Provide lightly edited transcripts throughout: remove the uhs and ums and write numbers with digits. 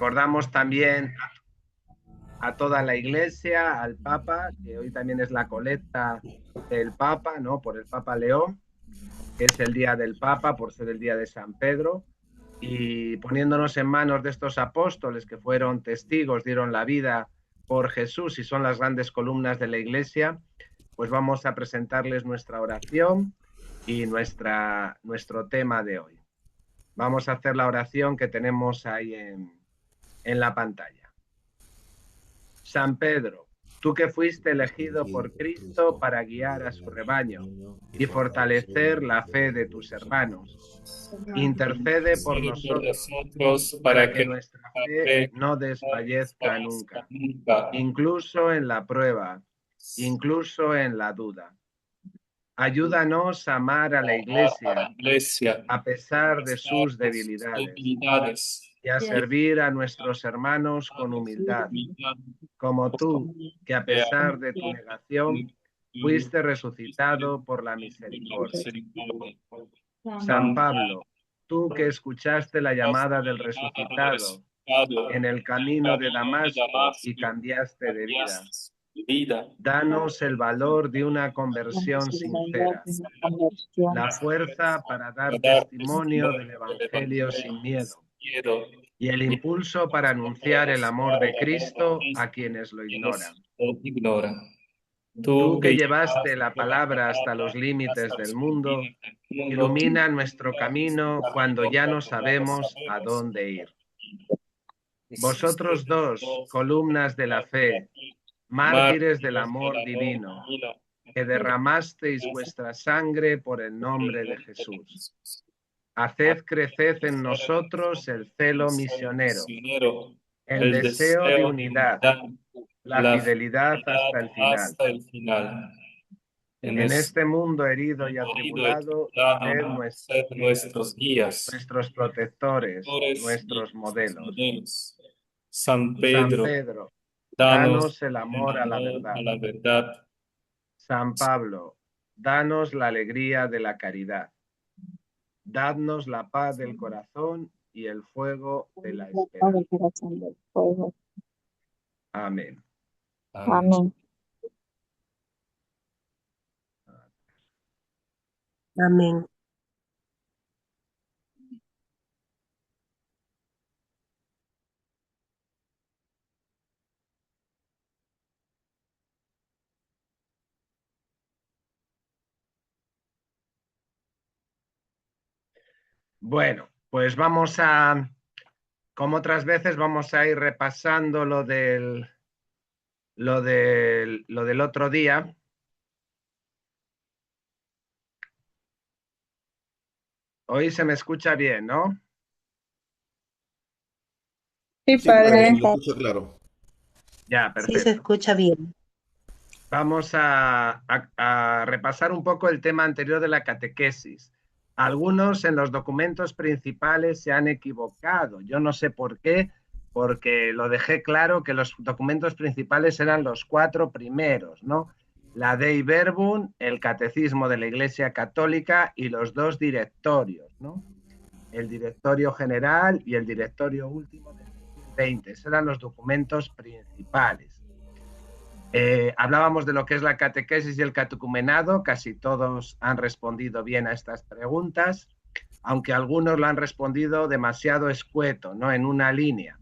Recordamos también a toda la Iglesia, al Papa, que hoy también es la colecta del Papa, ¿no? Por el Papa León, que es el día del Papa, por ser el día de San Pedro, y poniéndonos en manos de estos apóstoles que fueron testigos, dieron la vida por Jesús y son las grandes columnas de la Iglesia, pues vamos a presentarles nuestra oración y nuestro tema de hoy. Vamos a hacer la oración que tenemos ahí en la pantalla. San Pedro, tú que fuiste elegido por Cristo para guiar a su rebaño y fortalecer la fe de tus hermanos, intercede por nosotros para para que que nuestra nuestra fe fe no no desfallezca desfallezca nunca, nunca. incluso en la prueba, incluso en la duda. Ayúdanos a amar a la Amar a la Iglesia iglesia, a a pesar de pesar sus de sus debilidades debilidades, y a y servir a nuestros hermanos con humildad, como tú, que a que pesar de tu negación fuiste resucitado por la misericordia. San Pablo, tú que escuchaste la llamada del resucitado en el camino de Damasco y cambiaste de vida, vida, danos el valor de una conversión sincera, la fuerza para dar dar testimonio testimonio del del Evangelio Evangelio sin miedo sin miedo, y el y impulso para anunciar el amor mostrar de el amor de Cristo a Cristo quienes lo a quienes ignoran. lo ignoran. Tú Tú que que llevaste la llevaste la palabra hasta los palabra límites hasta del los mundo, confines del mundo, ilumina nuestro ilumina nuestro camino cuando camino ya no cuando ya no sabemos a sabemos. dónde ir. Vosotros dos, Dos, columnas de la fe, mártires del mártires del amor amor divino, divino, que derramasteis vuestra sangre por el por el nombre de nombre de Jesús. Jesús. Haced crecer en nosotros el celo Ser misionero, misionero, el el deseo de deseo de unidad, unidad, la la fidelidad fidelidad hasta el final. hasta el final. En En este este mundo herido y herido y atribulado, sed tribulado, nuestros sed guías, nuestros guías, nuestros protectores, y nuestros nuestros modelos. modelos. San San Pedro, Pedro, danos danos el el amor a la amor a verdad. la verdad. San Pablo, danos la alegría de la caridad. Dadnos la paz del corazón y el fuego de la esperanza. Amén. Amén. Amén. Bueno, pues como otras veces, vamos a ir repasando lo del otro día. Hoy se me escucha bien, ¿no? Sí, Sí, padre. padre, lo escucho claro. Ya, Sí, se perfecto. escucha bien. Vamos a repasar un poco el tema anterior de la catequesis. Algunos en los documentos principales se han equivocado. Yo no sé por qué, porque lo dejé claro que los documentos principales eran los 4 primeros, ¿no? La Dei Verbum, el Catecismo de la Iglesia Católica y los 2 directorios, ¿no? El directorio general y el directorio último del 2020. Esos eran los documentos principales. Hablábamos de lo que es la catequesis y el catecumenado. Casi todos han respondido bien a estas preguntas, aunque algunos lo han respondido demasiado escueto, ¿no? En una línea.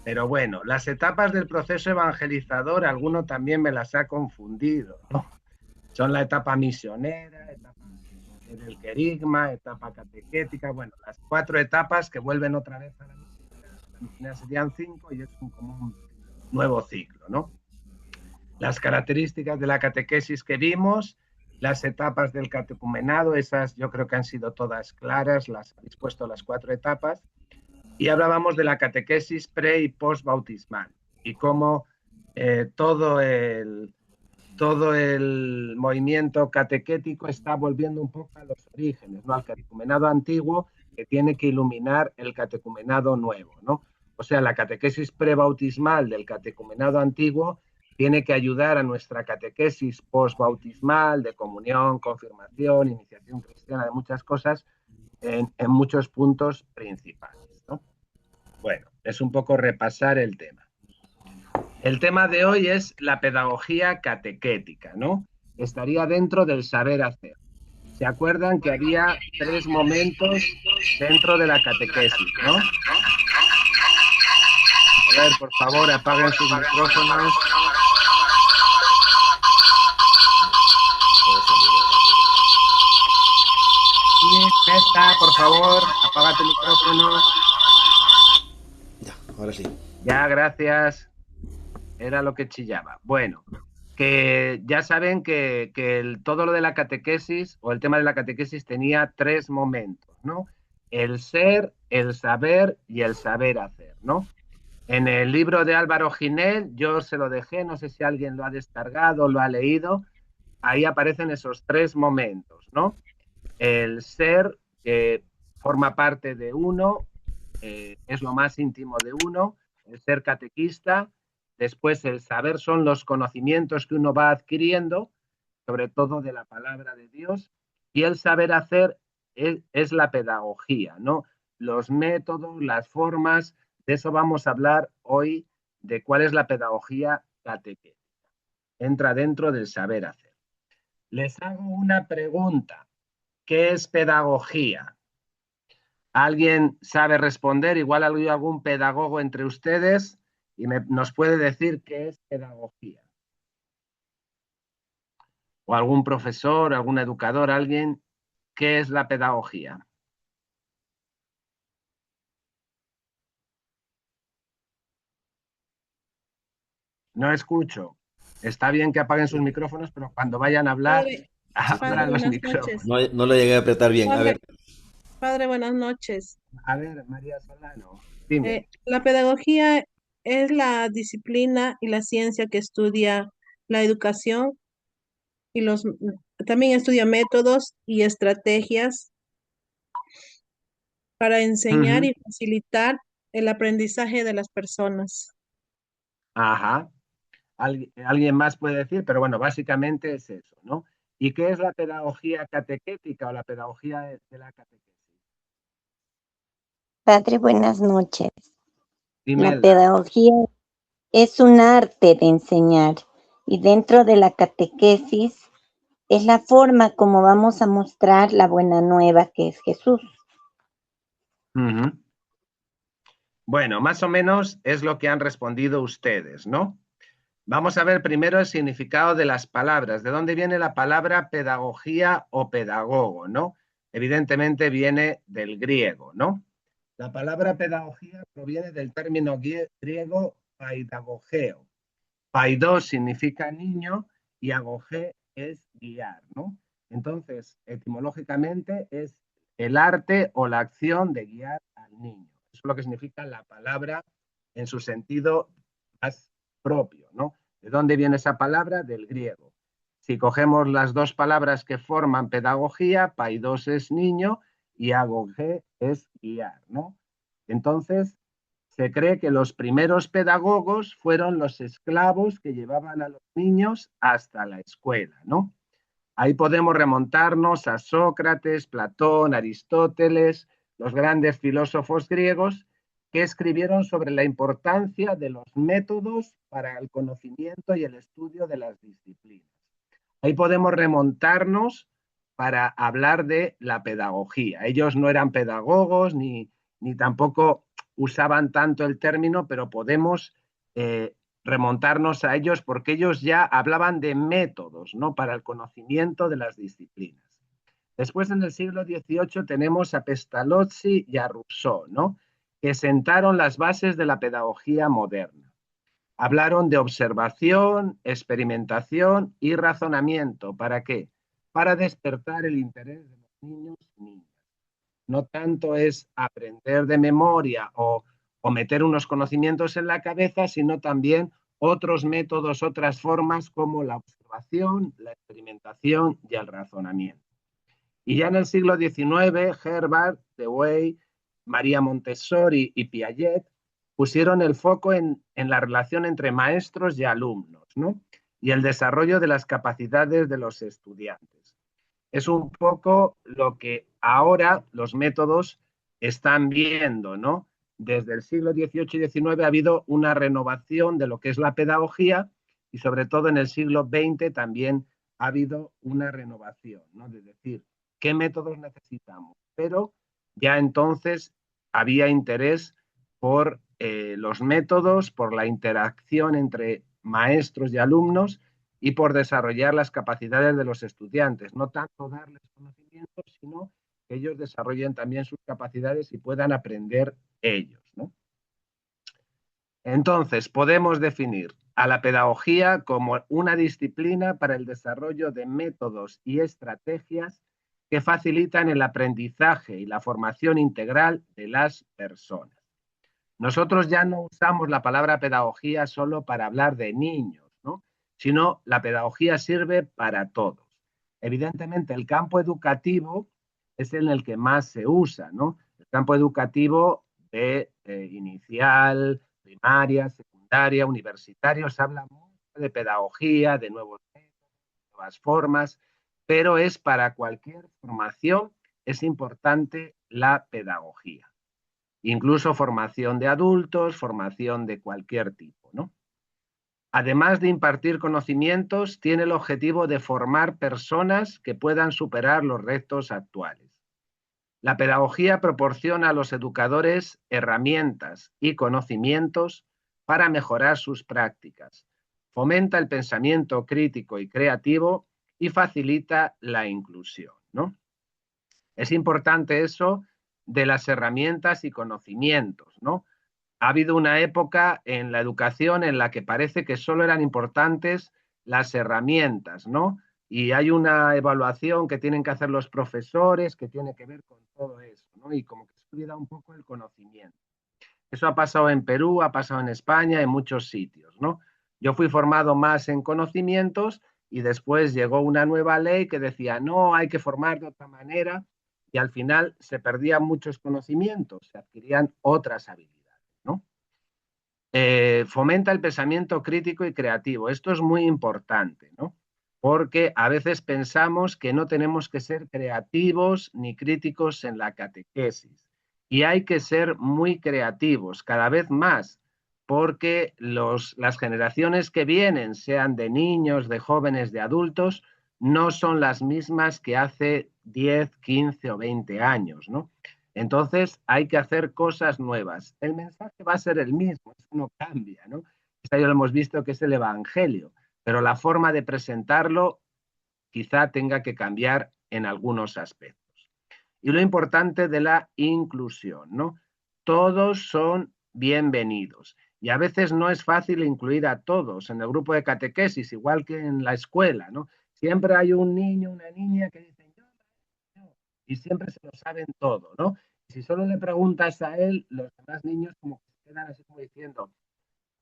Pero bueno, las etapas del proceso evangelizador, alguno también me las ha confundido, ¿no? Son la etapa misionera, etapa del querigma, etapa catequética, bueno, las 4 etapas que vuelven otra vez a la misionera serían 5 y es como un nuevo ciclo, ¿no? Las características de la catequesis que vimos, las etapas del catecumenado, esas yo creo que han sido todas claras, las habéis puesto las 4 etapas, y hablábamos de la catequesis pre y post bautismal y cómo todo el movimiento catequético está volviendo un poco a los orígenes, ¿no? Al catecumenado antiguo que tiene que iluminar el catecumenado nuevo, ¿no? O sea, la catequesis prebautismal del catecumenado antiguo tiene que ayudar a nuestra catequesis postbautismal de comunión, confirmación, iniciación cristiana, de muchas cosas, en muchos puntos principales, ¿no? Bueno, Es un poco repasar el tema. El tema de hoy es la pedagogía catequética, ¿no? Estaría dentro del saber hacer. ¿Se acuerdan que había 3 momentos dentro de la catequesis, no? A ver, por favor, apaguen sus micrófonos. Y Nesta, por favor, apaga tu micrófono. Ya, ahora sí. Ya, gracias. Era lo que chillaba. Bueno, que ya saben que todo lo de la catequesis o el tema de la catequesis tenía 3 momentos, ¿no? El ser, el saber y el saber hacer, ¿no? En el libro de Álvaro Ginel, yo se lo dejé, no sé si alguien lo ha descargado o lo ha leído, ahí aparecen esos 3 momentos, ¿no? El ser, que forma parte de uno, es lo más íntimo de uno, el ser catequista. Después el saber son los conocimientos que uno va adquiriendo, sobre todo de la palabra de Dios, y el saber hacer es la pedagogía, ¿no? Los métodos, las formas, de eso vamos a hablar hoy, de cuál es la pedagogía catequética. Entra dentro del saber hacer. Les hago una pregunta. ¿Qué es pedagogía? ¿Alguien sabe responder? Igual hay algún pedagogo entre ustedes y nos puede decir qué es pedagogía. O algún profesor, algún educador, alguien, ¿qué es la pedagogía? No escucho. Está bien que apaguen sus micrófonos, pero cuando vayan a hablar, Padre, padre, abran los buenas noches. micrófonos. No lo llegué a apretar bien. A ver, Padre, buenas noches. A ver, María Solano, dime. La pedagogía es la disciplina y la ciencia que estudia la educación y también estudia métodos y estrategias para enseñar Ujú. y facilitar el aprendizaje de las personas. Ajá. Alguien más puede decir, pero bueno, básicamente es eso, ¿no? ¿Y qué es la pedagogía catequética o la pedagogía de la catequesis? Padre, buenas noches. La Imelda. pedagogía es un arte de enseñar y dentro de la catequesis es la forma como vamos a mostrar la buena nueva que es Jesús. Ujú. Bueno, más o menos es lo que han respondido ustedes, ¿no? Vamos a ver primero el significado de las palabras. ¿De dónde viene la palabra pedagogía o pedagogo, no? Evidentemente viene del griego, ¿no? La palabra pedagogía proviene del término griego paidagogeo. Paidos significa niño y agogé es guiar, ¿no? Entonces, etimológicamente es el arte o la acción de guiar al niño. Eso es lo que significa la palabra en su sentido más propio, ¿no? ¿De dónde viene esa palabra? Del griego. Si cogemos las dos palabras que forman pedagogía, paidos es niño y agogé es guiar, ¿no? Entonces, se cree que los primeros pedagogos fueron los esclavos que llevaban a los niños hasta la escuela, ¿no? Ahí podemos remontarnos a Sócrates, Platón, Aristóteles, los grandes filósofos griegos que escribieron sobre la importancia de los métodos para el conocimiento y el estudio de las disciplinas. Ahí podemos remontarnos para hablar de la pedagogía. Ellos no eran pedagogos ni tampoco usaban tanto el término, pero podemos remontarnos a ellos porque ellos ya hablaban de métodos, ¿no? Para el conocimiento de las disciplinas. Después, en el siglo XVIII, tenemos a Pestalozzi y a Rousseau, ¿no? Que sentaron las bases de la pedagogía moderna. Hablaron de observación, experimentación y razonamiento. ¿Para qué? Para despertar el interés de los niños y niñas. No tanto es aprender de memoria o meter unos conocimientos en la cabeza, sino también otros métodos, otras formas como la observación, la experimentación y el razonamiento. Y ya en el siglo XIX, Herbart, Dewey, María Montessori y Piaget pusieron el foco en la relación entre maestros y alumnos, ¿no? Y el desarrollo de las capacidades de los estudiantes. Es un poco lo que ahora los métodos están viendo, ¿no? desde el siglo XVIII y XIX ha habido una renovación de lo que es la pedagogía y sobre todo en el siglo XX también ha habido una renovación, ¿no? De decir, ¿qué métodos necesitamos? Pero ya entonces había interés por los métodos, por la interacción entre maestros y alumnos y por desarrollar las capacidades de los estudiantes, no tanto darles conocimientos, sino que ellos desarrollen también sus capacidades y puedan aprender ellos, ¿no? Entonces, podemos definir a la pedagogía como una disciplina para el desarrollo de métodos y estrategias que facilitan el aprendizaje y la formación integral de las personas. Nosotros ya no usamos la palabra pedagogía solo para hablar de niños, ¿no? Sino la pedagogía sirve para todos. Evidentemente, el campo educativo es en el que más se usa, ¿no? El campo educativo de inicial, primaria, secundaria, universitario, se habla mucho de pedagogía, de nuevos métodos, nuevas formas, pero es para cualquier formación, es importante la pedagogía. Incluso formación de adultos, formación de cualquier tipo, ¿no? Además de impartir conocimientos, tiene el objetivo de formar personas que puedan superar los retos actuales. La pedagogía proporciona a los educadores herramientas y conocimientos para mejorar sus prácticas, fomenta el pensamiento crítico y creativo y facilita la inclusión, ¿no? Es importante eso de las herramientas y conocimientos, ¿no? Ha habido una época en la educación en la que parece que solo eran importantes las herramientas, ¿no? Y hay una evaluación que tienen que hacer los profesores que tiene que ver con todo eso, ¿no? Y como que se olvida un poco el conocimiento. Eso ha pasado en Perú, ha pasado en España, en muchos sitios, ¿no? Yo fui formado más en conocimientos y después llegó una nueva ley que decía, no, hay que formar de otra manera y al final se perdían muchos conocimientos, se adquirían otras habilidades, ¿no? Fomenta el pensamiento crítico y creativo. Esto es muy importante, ¿no? Porque a veces pensamos que no tenemos que ser creativos ni críticos en la catequesis. Y hay que ser muy creativos, cada vez más, porque las generaciones que vienen, sean de niños, de jóvenes, de adultos, no son las mismas que hace 10, 15 o 20 años, ¿no? Entonces hay que hacer cosas nuevas. El mensaje va a ser el mismo, eso no cambia, ¿no? Esto ya lo hemos visto que es el Evangelio, pero la forma de presentarlo quizá tenga que cambiar en algunos aspectos. Y lo importante de la inclusión, ¿no? Todos son bienvenidos. Y a veces no es fácil incluir a todos en el grupo de catequesis, igual que en la escuela, ¿no? Siempre hay un niño, una niña que dicen yo, y siempre se lo saben todo, ¿no? Y si solo le preguntas a él, los demás niños como que se quedan así como diciendo,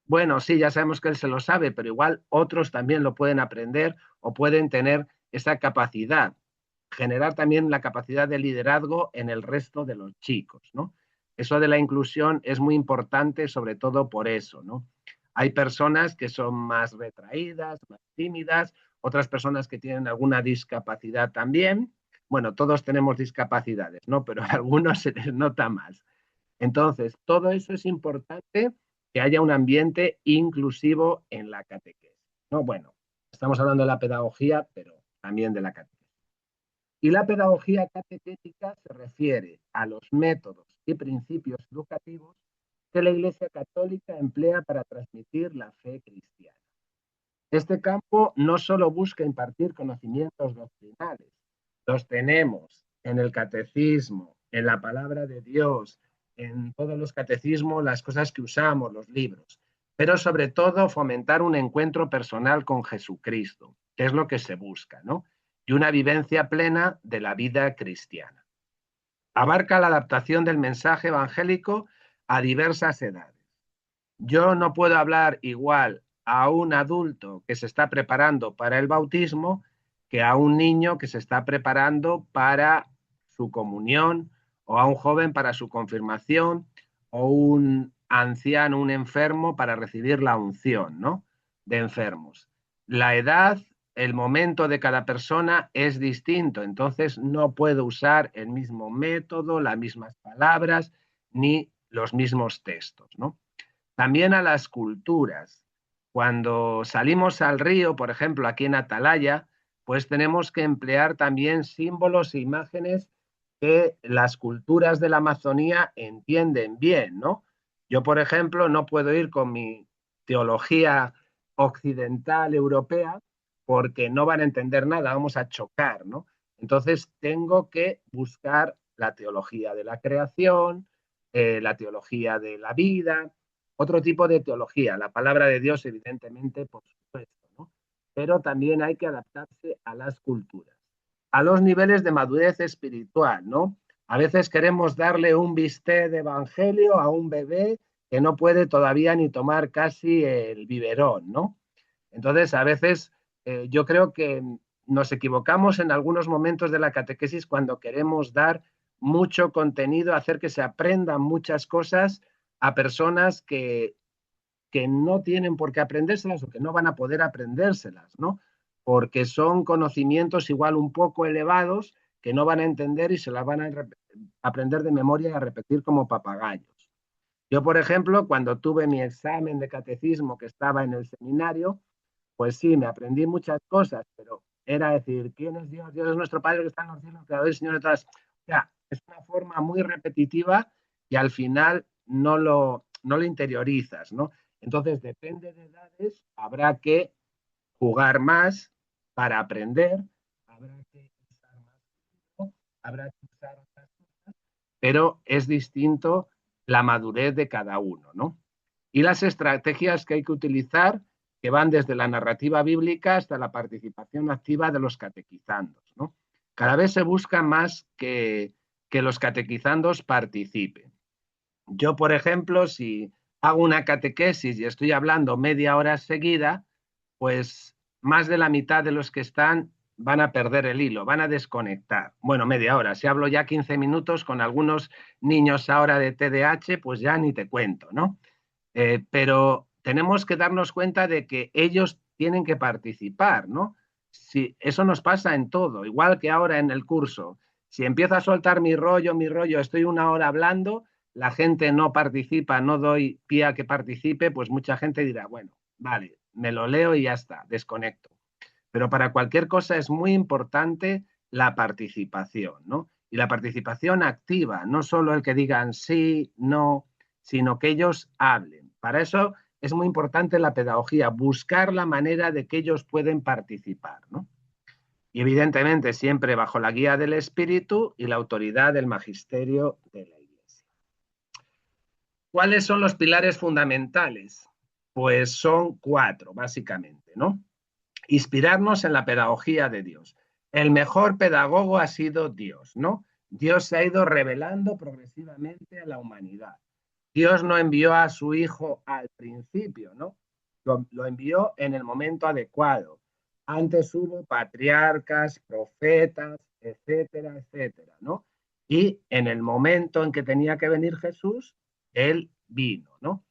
bueno, sí, ya sabemos que él se lo sabe, pero igual otros también lo pueden aprender o pueden tener esa capacidad. Generar también la capacidad de liderazgo en el resto de los chicos, ¿no? Eso de la inclusión es muy importante, sobre todo por eso, ¿no? Hay personas que son más retraídas, más tímidas, otras personas que tienen alguna discapacidad también. Bueno, todos tenemos discapacidades, ¿no? Pero a algunos se les nota más. Entonces, todo eso es importante, que haya un ambiente inclusivo en la catequesis, ¿no? Bueno, estamos hablando de la pedagogía, pero también de la catequesis. Y la pedagogía catequética se refiere a los métodos y principios educativos que la Iglesia Católica emplea para transmitir la fe cristiana. Este campo no solo busca impartir conocimientos doctrinales, los tenemos en el catecismo, en la palabra de Dios, en todos los catecismos, las cosas que usamos, los libros, pero sobre todo fomentar un encuentro personal con Jesucristo, que es lo que se busca, ¿no? Y una vivencia plena de la vida cristiana. Abarca la adaptación del mensaje evangélico a diversas edades. Yo no puedo hablar igual a un adulto que se está preparando para el bautismo que a un niño que se está preparando para su comunión, o a un joven para su confirmación, o un anciano, un enfermo para recibir la unción, ¿no? De enfermos. La edad, el momento de cada persona es distinto, entonces no puedo usar el mismo método, las mismas palabras, ni los mismos textos, ¿no? También a las culturas. Cuando salimos al río, por ejemplo, aquí en Atalaya, pues tenemos que emplear también símbolos e imágenes que las culturas de la Amazonía entienden bien, ¿no? Yo, por ejemplo, no puedo ir con mi teología occidental europea porque no van a entender nada, vamos a chocar, ¿no? Entonces tengo que buscar la teología de la creación, la teología de la vida, otro tipo de teología, la palabra de Dios, evidentemente, por supuesto, ¿no? Pero también hay que adaptarse a las culturas, a los niveles de madurez espiritual, ¿no? A veces queremos darle un bistec de evangelio a un bebé que no puede todavía ni tomar casi el biberón, ¿no? Entonces, a veces yo creo que nos equivocamos en algunos momentos de la catequesis cuando queremos dar mucho contenido, hacer que se aprendan muchas cosas a personas que no tienen por qué aprendérselas o que no van a poder aprendérselas, ¿no? Porque son conocimientos igual un poco elevados que no van a entender y se las van a aprender de memoria y a repetir como papagayos. Yo, por ejemplo, cuando tuve mi examen de catecismo que estaba en el seminario, pues sí, me aprendí muchas cosas, pero era decir, ¿quién es Dios? Dios es nuestro Padre que está en los cielos, creador y Señor de todas. O sea, es una forma muy repetitiva y al final no lo interiorizas, ¿no? Entonces, depende de edades, habrá que jugar más para aprender, habrá que usar más tiempo, habrá que usar otras cosas, pero es distinto la madurez de cada uno, ¿no? Y las estrategias que hay que utilizar, que van desde la narrativa bíblica hasta la participación activa de los catequizandos, ¿no? Cada vez se busca más que los catequizandos participen. Yo, por ejemplo, si hago una catequesis y estoy hablando media hora seguida, pues más de la mitad de los que están van a perder el hilo, van a desconectar. Bueno, media hora. Si hablo ya 15 minutos con algunos niños ahora de TDAH, pues ya ni te cuento, ¿no? Pero tenemos que darnos cuenta de que ellos tienen que participar, ¿no? Si, eso nos pasa en todo, igual que ahora en el curso. Si empiezo a soltar mi rollo, estoy una hora hablando, la gente no participa, no doy pie a que participe, pues mucha gente dirá, bueno, vale, me lo leo y ya está, desconecto. Pero para cualquier cosa es muy importante la participación, ¿no? Y la participación activa, no solo el que digan sí, no, sino que ellos hablen. Para eso es muy importante la pedagogía, buscar la manera de que ellos pueden participar, ¿no? Y evidentemente siempre bajo la guía del Espíritu y la autoridad del magisterio de la Iglesia. ¿Cuáles son los pilares fundamentales? Pues son 4, básicamente, ¿no? Inspirarnos en la pedagogía de Dios. El mejor pedagogo ha sido Dios, ¿no? Dios se ha ido revelando progresivamente a la humanidad. Dios no envió a su Hijo al principio, ¿no? Lo envió en el momento adecuado. Antes hubo patriarcas, profetas, etcétera, etcétera, ¿no? Y en el momento en que tenía que venir Jesús, Él vino, ¿no?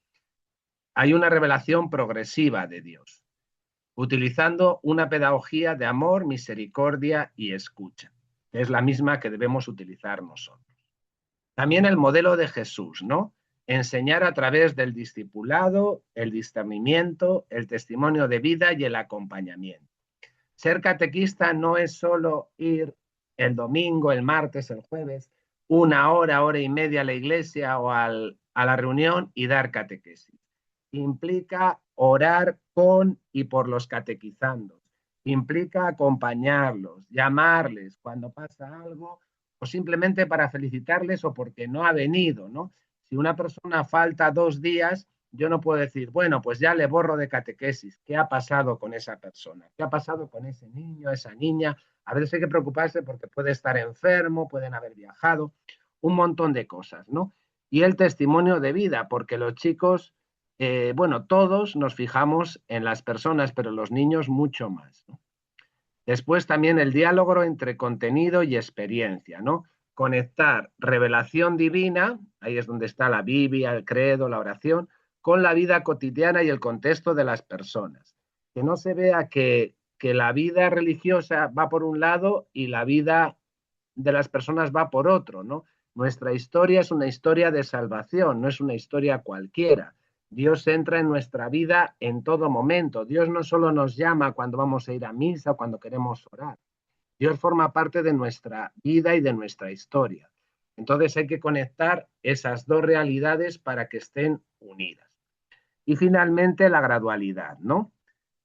Hay una revelación progresiva de Dios, utilizando una pedagogía de amor, misericordia y escucha, que es la misma que debemos utilizar nosotros. También el modelo de Jesús, ¿no? Enseñar a través del discipulado, el discernimiento, el testimonio de vida y el acompañamiento. Ser catequista no es solo ir el domingo, el martes, el jueves, una hora, hora y media a la iglesia o a la reunión y dar catequesis. Implica orar con y por los catequizandos. Implica acompañarlos, llamarles cuando pasa algo o simplemente para felicitarles o porque no ha venido, ¿no? Si una persona falta 2 días, yo no puedo decir, bueno, pues ya le borro de catequesis. ¿Qué ha pasado con esa persona? ¿Qué ha pasado con ese niño, esa niña? A veces hay que preocuparse porque puede estar enfermo, pueden haber viajado, un montón de cosas, ¿no? Y el testimonio de vida, porque los chicos, bueno, todos nos fijamos en las personas, pero los niños mucho más, ¿no? Después también el diálogo entre contenido y experiencia, ¿no? Conectar revelación divina, ahí es donde está la Biblia, el credo, la oración, con la vida cotidiana y el contexto de las personas. Que no se vea que la vida religiosa va por un lado y la vida de las personas va por otro, ¿no? Nuestra historia es una historia de salvación, no es una historia cualquiera. Dios entra en nuestra vida en todo momento. Dios no solo nos llama cuando vamos a ir a misa o cuando queremos orar. Dios forma parte de nuestra vida y de nuestra historia. Entonces hay que conectar esas dos realidades para que estén unidas. Y finalmente la gradualidad, ¿no?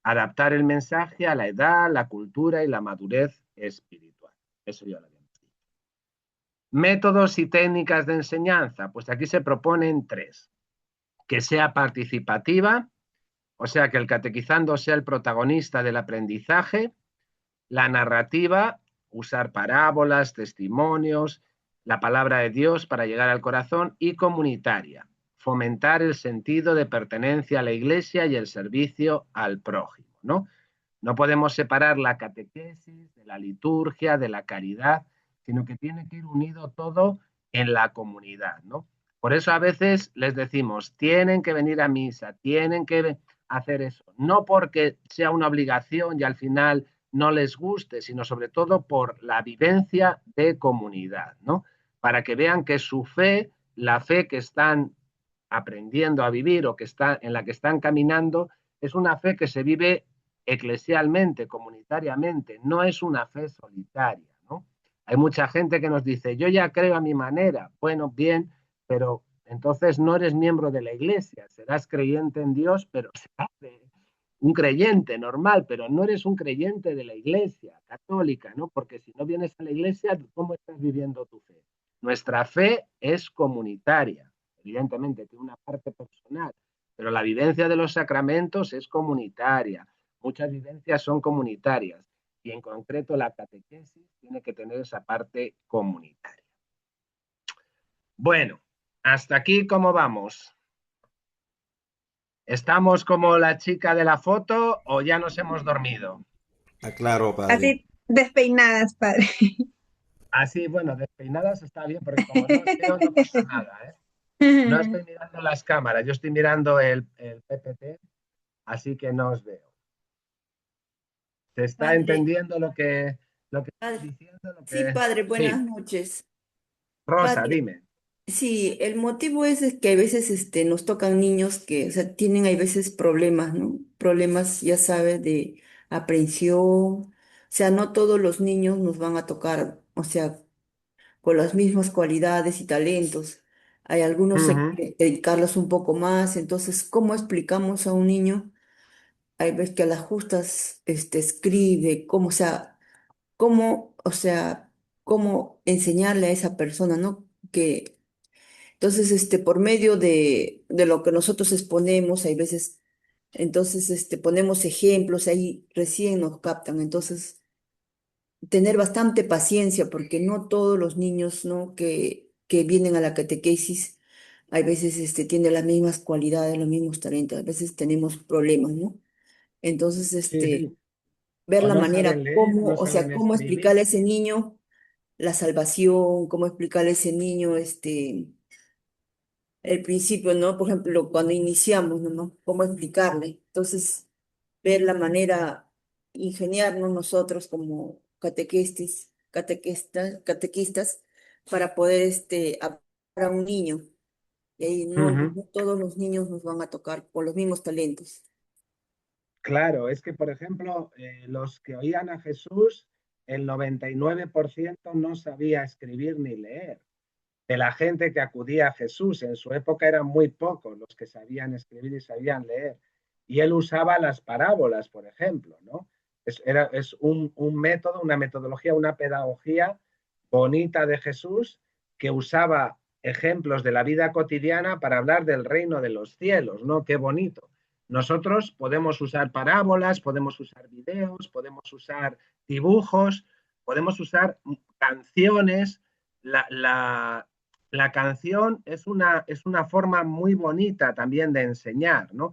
Adaptar el mensaje a la edad, la cultura y la madurez espiritual. Eso ya lo habíamos dicho. Métodos y técnicas de enseñanza. Pues aquí se proponen 3. Que sea participativa, o sea, que el catequizando sea el protagonista del aprendizaje. La narrativa, usar parábolas, testimonios, la palabra de Dios para llegar al corazón. Y comunitaria, fomentar el sentido de pertenencia a la Iglesia y el servicio al prójimo, ¿no? No podemos separar la catequesis de la liturgia, de la caridad, sino que tiene que ir unido todo en la comunidad, ¿no? Por eso a veces les decimos, tienen que venir a misa, tienen que hacer eso, no porque sea una obligación y al final no les guste, sino sobre todo por la vivencia de comunidad, ¿no? Para que vean que su fe, la fe que están aprendiendo a vivir o que está, en la que están caminando, es una fe que se vive eclesialmente, comunitariamente, no es una fe solitaria, ¿no? Hay mucha gente que nos dice, yo ya creo a mi manera. Bueno, bien, pero entonces no eres miembro de la Iglesia, serás creyente en Dios, pero serás un creyente normal, pero no eres un creyente de la Iglesia católica, ¿no? Porque si no vienes a la Iglesia, ¿cómo estás viviendo tu fe? Nuestra fe es comunitaria, evidentemente tiene una parte personal, pero la vivencia de los sacramentos es comunitaria. Muchas vivencias son comunitarias y en concreto la catequesis tiene que tener esa parte comunitaria. Bueno, hasta aquí, ¿cómo vamos? ¿Estamos como la chica de la foto o ya nos hemos dormido? Claro, padre. Así despeinadas, padre. Así, bueno, despeinadas está bien, porque como no os veo no pasa nada, ¿eh? No estoy mirando las cámaras, yo estoy mirando el PPT, así que no os veo. ¿Se está Padre. entendiendo lo que estoy Padre. diciendo? Sí, padre, buenas Sí. noches. Rosa, Padre, dime. sí, el motivo es que a veces nos tocan niños que, o sea, tienen a veces problemas, ¿no? Problemas, ya sabes, de aprehensión. O sea, no todos los niños nos van a tocar, o sea, con las mismas cualidades y talentos. Hay algunos hay que dedicarlos un poco más. Entonces, ¿cómo explicamos a un niño? Hay veces que a las justas escribe, cómo, o sea, cómo enseñarle a esa persona, ¿no? Que entonces, por medio de lo que nosotros exponemos, hay veces, entonces, ponemos ejemplos, ahí recién nos captan. Entonces, tener bastante paciencia, porque no todos los niños, ¿no? que vienen a la catequesis, hay veces, tienen las mismas cualidades, los mismos talentos, a veces tenemos problemas, ¿no? Entonces, Sí. ver O la no manera saben leer, cómo, no o sea, saben cómo escribir. explicarle a ese niño la salvación, cómo explicarle a ese niño, el principio, ¿no? Por ejemplo, cuando iniciamos, ¿no? ¿Cómo explicarle? Entonces, ver la manera, ingeniarnos nosotros como catequistas, para poder, hablar a un niño. Y ahí no todos los niños nos van a tocar con los mismos talentos. Claro, es que, por ejemplo, los que oían a Jesús, el 99% no sabía escribir ni leer. De la gente que acudía a Jesús, en su época eran muy pocos los que sabían escribir y sabían leer. Y él usaba las parábolas, por ejemplo, ¿no? Es un método, una metodología, una pedagogía bonita de Jesús que usaba ejemplos de la vida cotidiana para hablar del reino de los cielos, ¿no? Qué bonito. Nosotros podemos usar parábolas, podemos usar videos, podemos usar dibujos, podemos usar canciones. La canción es una forma muy bonita también de enseñar, ¿no?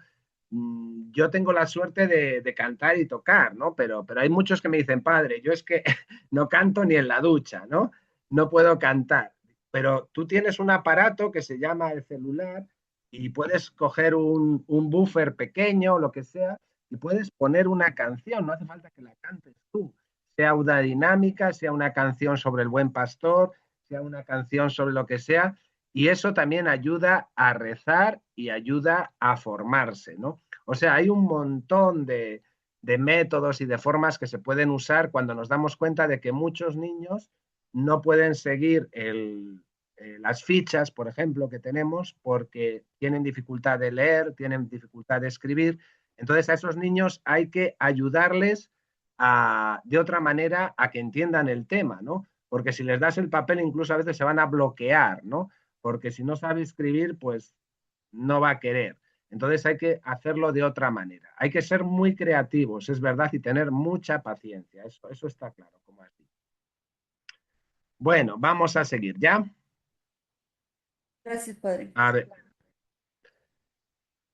Yo tengo la suerte de cantar y tocar, ¿no? Pero hay muchos que me dicen, padre, yo es que no canto ni en la ducha, ¿no? No puedo cantar. Pero tú tienes un aparato que se llama el celular y puedes coger un buffer pequeño, lo que sea, y puedes poner una canción, no hace falta que la cantes tú, sea una dinámica, sea una canción sobre el buen pastor, sea una canción sobre lo que sea, y eso también ayuda a rezar y ayuda a formarse, ¿no? O sea, hay un montón de métodos y de formas que se pueden usar cuando nos damos cuenta de que muchos niños no pueden seguir las fichas, por ejemplo, que tenemos porque tienen dificultad de leer, tienen dificultad de escribir. Entonces a esos niños hay que ayudarles de otra manera a que entiendan el tema, ¿no? Porque si les das el papel incluso a veces se van a bloquear, ¿no? Porque si no sabe escribir, pues no va a querer. Entonces hay que hacerlo de otra manera. Hay que ser muy creativos, es verdad, y tener mucha paciencia. Eso está claro, como has dicho. Bueno, vamos a seguir, ¿ya? Gracias, padre. A ver.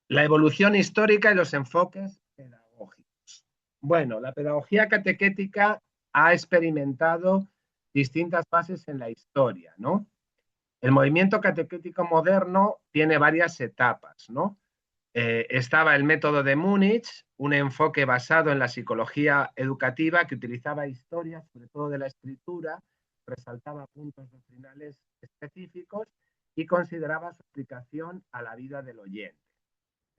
La evolución histórica y los enfoques pedagógicos. Bueno, la pedagogía catequética ha experimentado distintas fases en la historia, ¿no? El movimiento catequético moderno tiene varias etapas, ¿no? Estaba el método de Múnich, un enfoque basado en la psicología educativa que utilizaba historias, sobre todo de la escritura, resaltaba puntos doctrinales específicos y consideraba su aplicación a la vida del oyente.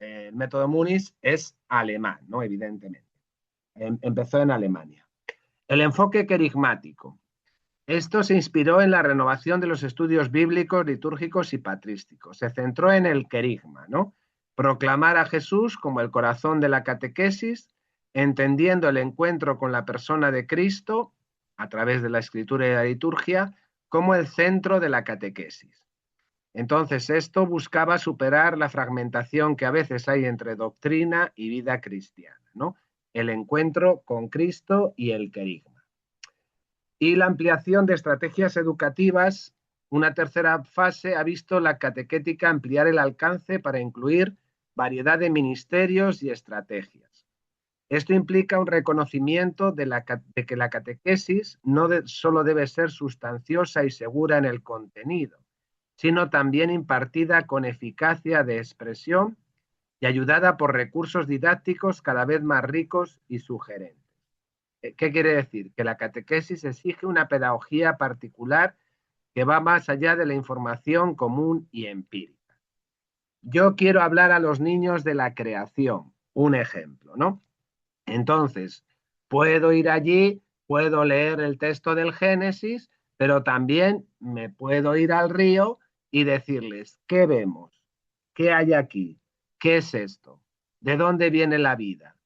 El método Múnich es alemán, ¿no? Evidentemente. Empezó en Alemania. El enfoque querigmático. Esto se inspiró en la renovación de los estudios bíblicos, litúrgicos y patrísticos. Se centró en el querigma, ¿no? Proclamar a Jesús como el corazón de la catequesis, entendiendo el encuentro con la persona de Cristo a través de la escritura y la liturgia como el centro de la catequesis. Entonces, esto buscaba superar la fragmentación que a veces hay entre doctrina y vida cristiana, ¿no? El encuentro con Cristo y el querigma. Y la ampliación de estrategias educativas, una tercera fase ha visto la catequética ampliar el alcance para incluir variedad de ministerios y estrategias. Esto implica un reconocimiento de que la catequesis no solo debe ser sustanciosa y segura en el contenido, sino también impartida con eficacia de expresión y ayudada por recursos didácticos cada vez más ricos y sugerentes. ¿Qué quiere decir? Que la catequesis exige una pedagogía particular que va más allá de la información común y empírica. Yo quiero hablar a los niños de la creación, un ejemplo, ¿no? Entonces, puedo ir allí, puedo leer el texto del Génesis, pero también me puedo ir al río y decirles, ¿qué vemos? ¿Qué hay aquí? ¿Qué es esto? ¿De dónde viene la vida?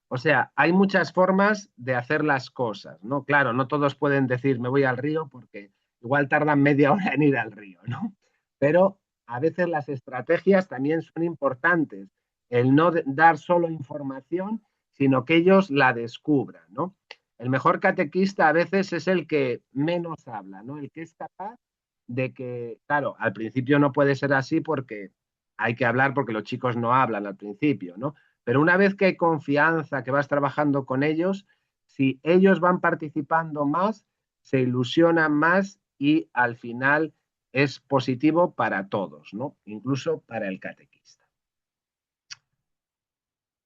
O sea, hay muchas formas de hacer las cosas, ¿no? Claro, no todos pueden decir, me voy al río, porque igual tardan media hora en ir al río, ¿no? Pero a veces las estrategias también son importantes. El no dar solo información, sino que ellos la descubran, ¿no? El mejor catequista a veces es el que menos habla, ¿no? El que es capaz de que, claro, al principio no puede ser así porque hay que hablar porque los chicos no hablan al principio, ¿no? Pero una vez que hay confianza, que vas trabajando con ellos, si ellos van participando más, se ilusionan más y al final es positivo para todos, ¿no? Incluso para el catequista.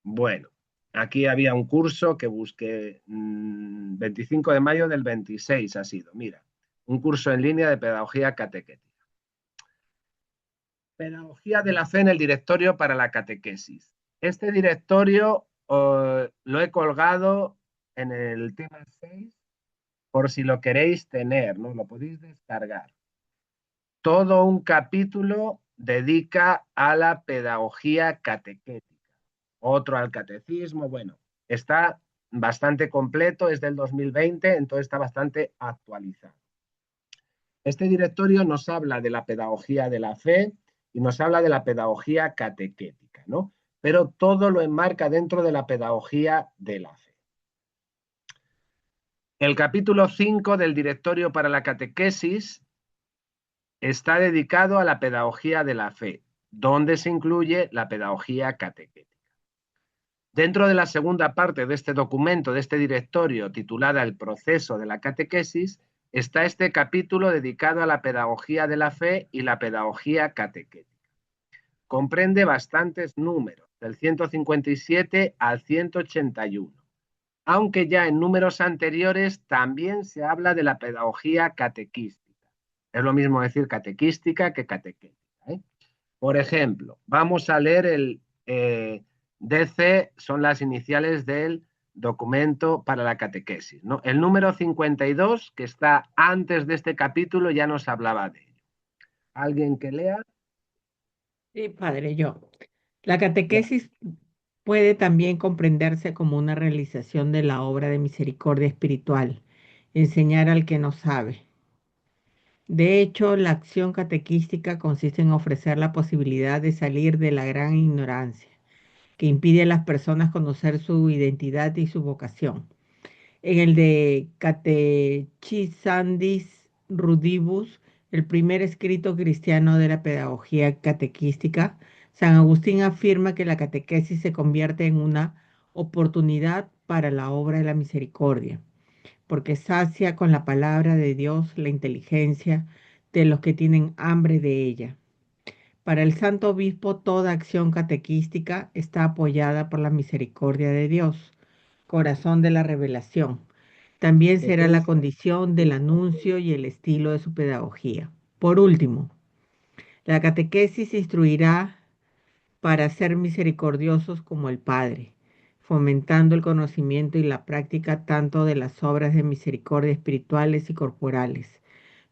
Bueno, aquí había un curso que busqué 25 de mayo del 26 ha sido, mira, un curso en línea de pedagogía catequética. Pedagogía de la fe en el directorio para la catequesis. Este directorio lo he colgado en el tema 6 por si lo queréis tener, ¿no? Lo podéis descargar. Todo un capítulo dedica a la pedagogía catequética, otro al catecismo, bueno, está bastante completo, es del 2020, entonces está bastante actualizado. Este directorio nos habla de la pedagogía de la fe y nos habla de la pedagogía catequética, ¿no? Pero todo lo enmarca dentro de la pedagogía de la fe. El capítulo 5 del directorio para la catequesis está dedicado a la pedagogía de la fe, donde se incluye la pedagogía catequética. Dentro de la segunda parte de este documento, de este directorio, titulada El proceso de la catequesis, está este capítulo dedicado a la pedagogía de la fe y la pedagogía catequética. Comprende bastantes números, del 157 al 181, aunque ya en números anteriores también se habla de la pedagogía catequística. Es lo mismo decir catequística que catequética, ¿eh? Por ejemplo, vamos a leer el DC, son las iniciales del documento para la catequesis, ¿no? El número 52, que está antes de este capítulo, ya nos hablaba de ello. ¿Alguien que lea? Sí, padre, yo. La catequesis puede también comprenderse como una realización de la obra de misericordia espiritual, enseñar al que no sabe. De hecho, la acción catequística consiste en ofrecer la posibilidad de salir de la gran ignorancia que impide a las personas conocer su identidad y su vocación. En el de Catechisandis Rudibus, el primer escrito cristiano de la pedagogía catequística, San Agustín afirma que la catequesis se convierte en una oportunidad para la obra de la misericordia, porque sacia con la palabra de Dios la inteligencia de los que tienen hambre de ella. Para el Santo Obispo, toda acción catequística está apoyada por la misericordia de Dios, corazón de la revelación. También será la condición del anuncio y el estilo de su pedagogía. Por último, la catequesis instruirá para ser misericordiosos como el Padre, fomentando el conocimiento y la práctica tanto de las obras de misericordia espirituales y corporales,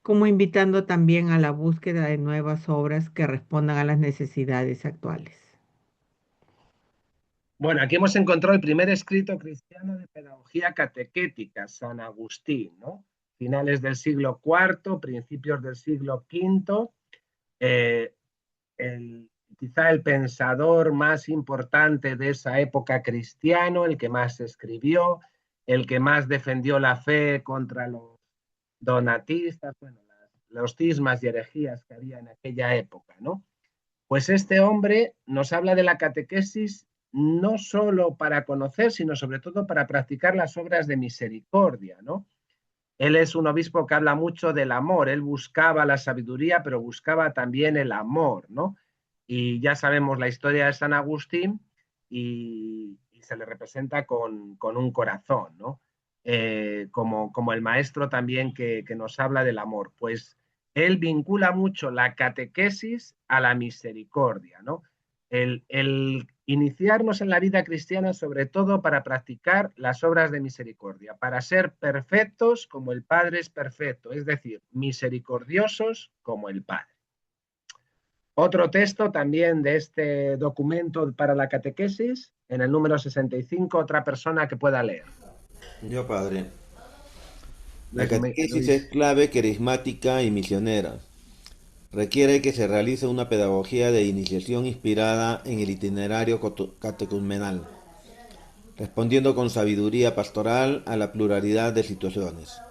como invitando también a la búsqueda de nuevas obras que respondan a las necesidades actuales. Bueno, aquí hemos encontrado el primer escrito cristiano de pedagogía catequética, San Agustín, ¿no? Finales del siglo IV, principios del siglo V. Quizá el pensador más importante de esa época cristiano, el que más escribió, el que más defendió la fe contra los donatistas, bueno, los cismas y herejías que había en aquella época, ¿no? Pues este hombre nos habla de la catequesis no solo para conocer, sino sobre todo para practicar las obras de misericordia, ¿no? Él es un obispo que habla mucho del amor, él buscaba la sabiduría, pero buscaba también el amor, ¿no? Y ya sabemos la historia de San Agustín y se le representa con un corazón, ¿no? Como el maestro también que nos habla del amor. Pues él vincula mucho la catequesis a la misericordia, ¿no? El iniciarnos en la vida cristiana sobre todo para practicar las obras de misericordia, para ser perfectos como el Padre es perfecto, es decir, misericordiosos como el Padre. Otro texto también de este documento para la catequesis, en el número 65, otra persona que pueda leer. Yo, padre. La catequesis es clave, carismática y misionera. Requiere que se realice una pedagogía de iniciación inspirada en el itinerario catecumenal, respondiendo con sabiduría pastoral a la pluralidad de situaciones.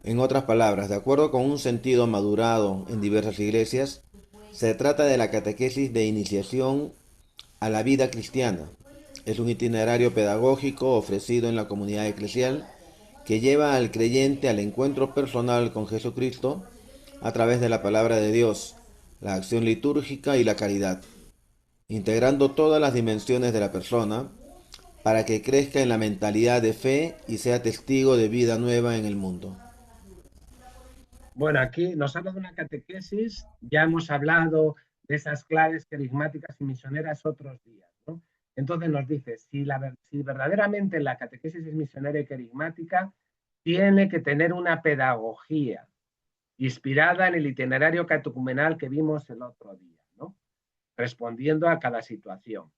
En otras palabras, de acuerdo con un sentido madurado en diversas iglesias, se trata de la catequesis de iniciación a la vida cristiana. Es un itinerario pedagógico ofrecido en la comunidad eclesial que lleva al creyente al encuentro personal con Jesucristo a través de la palabra de Dios, la acción litúrgica y la caridad, integrando todas las dimensiones de la persona para que crezca en la mentalidad de fe y sea testigo de vida nueva en el mundo. Bueno, aquí nos habla de una catequesis, ya hemos hablado de esas claves carismáticas y misioneras otros días, ¿no? Entonces nos dice, si verdaderamente la catequesis es misionera y carismática, tiene que tener una pedagogía inspirada en el itinerario catecumenal que vimos el otro día, ¿no? Respondiendo a cada situación.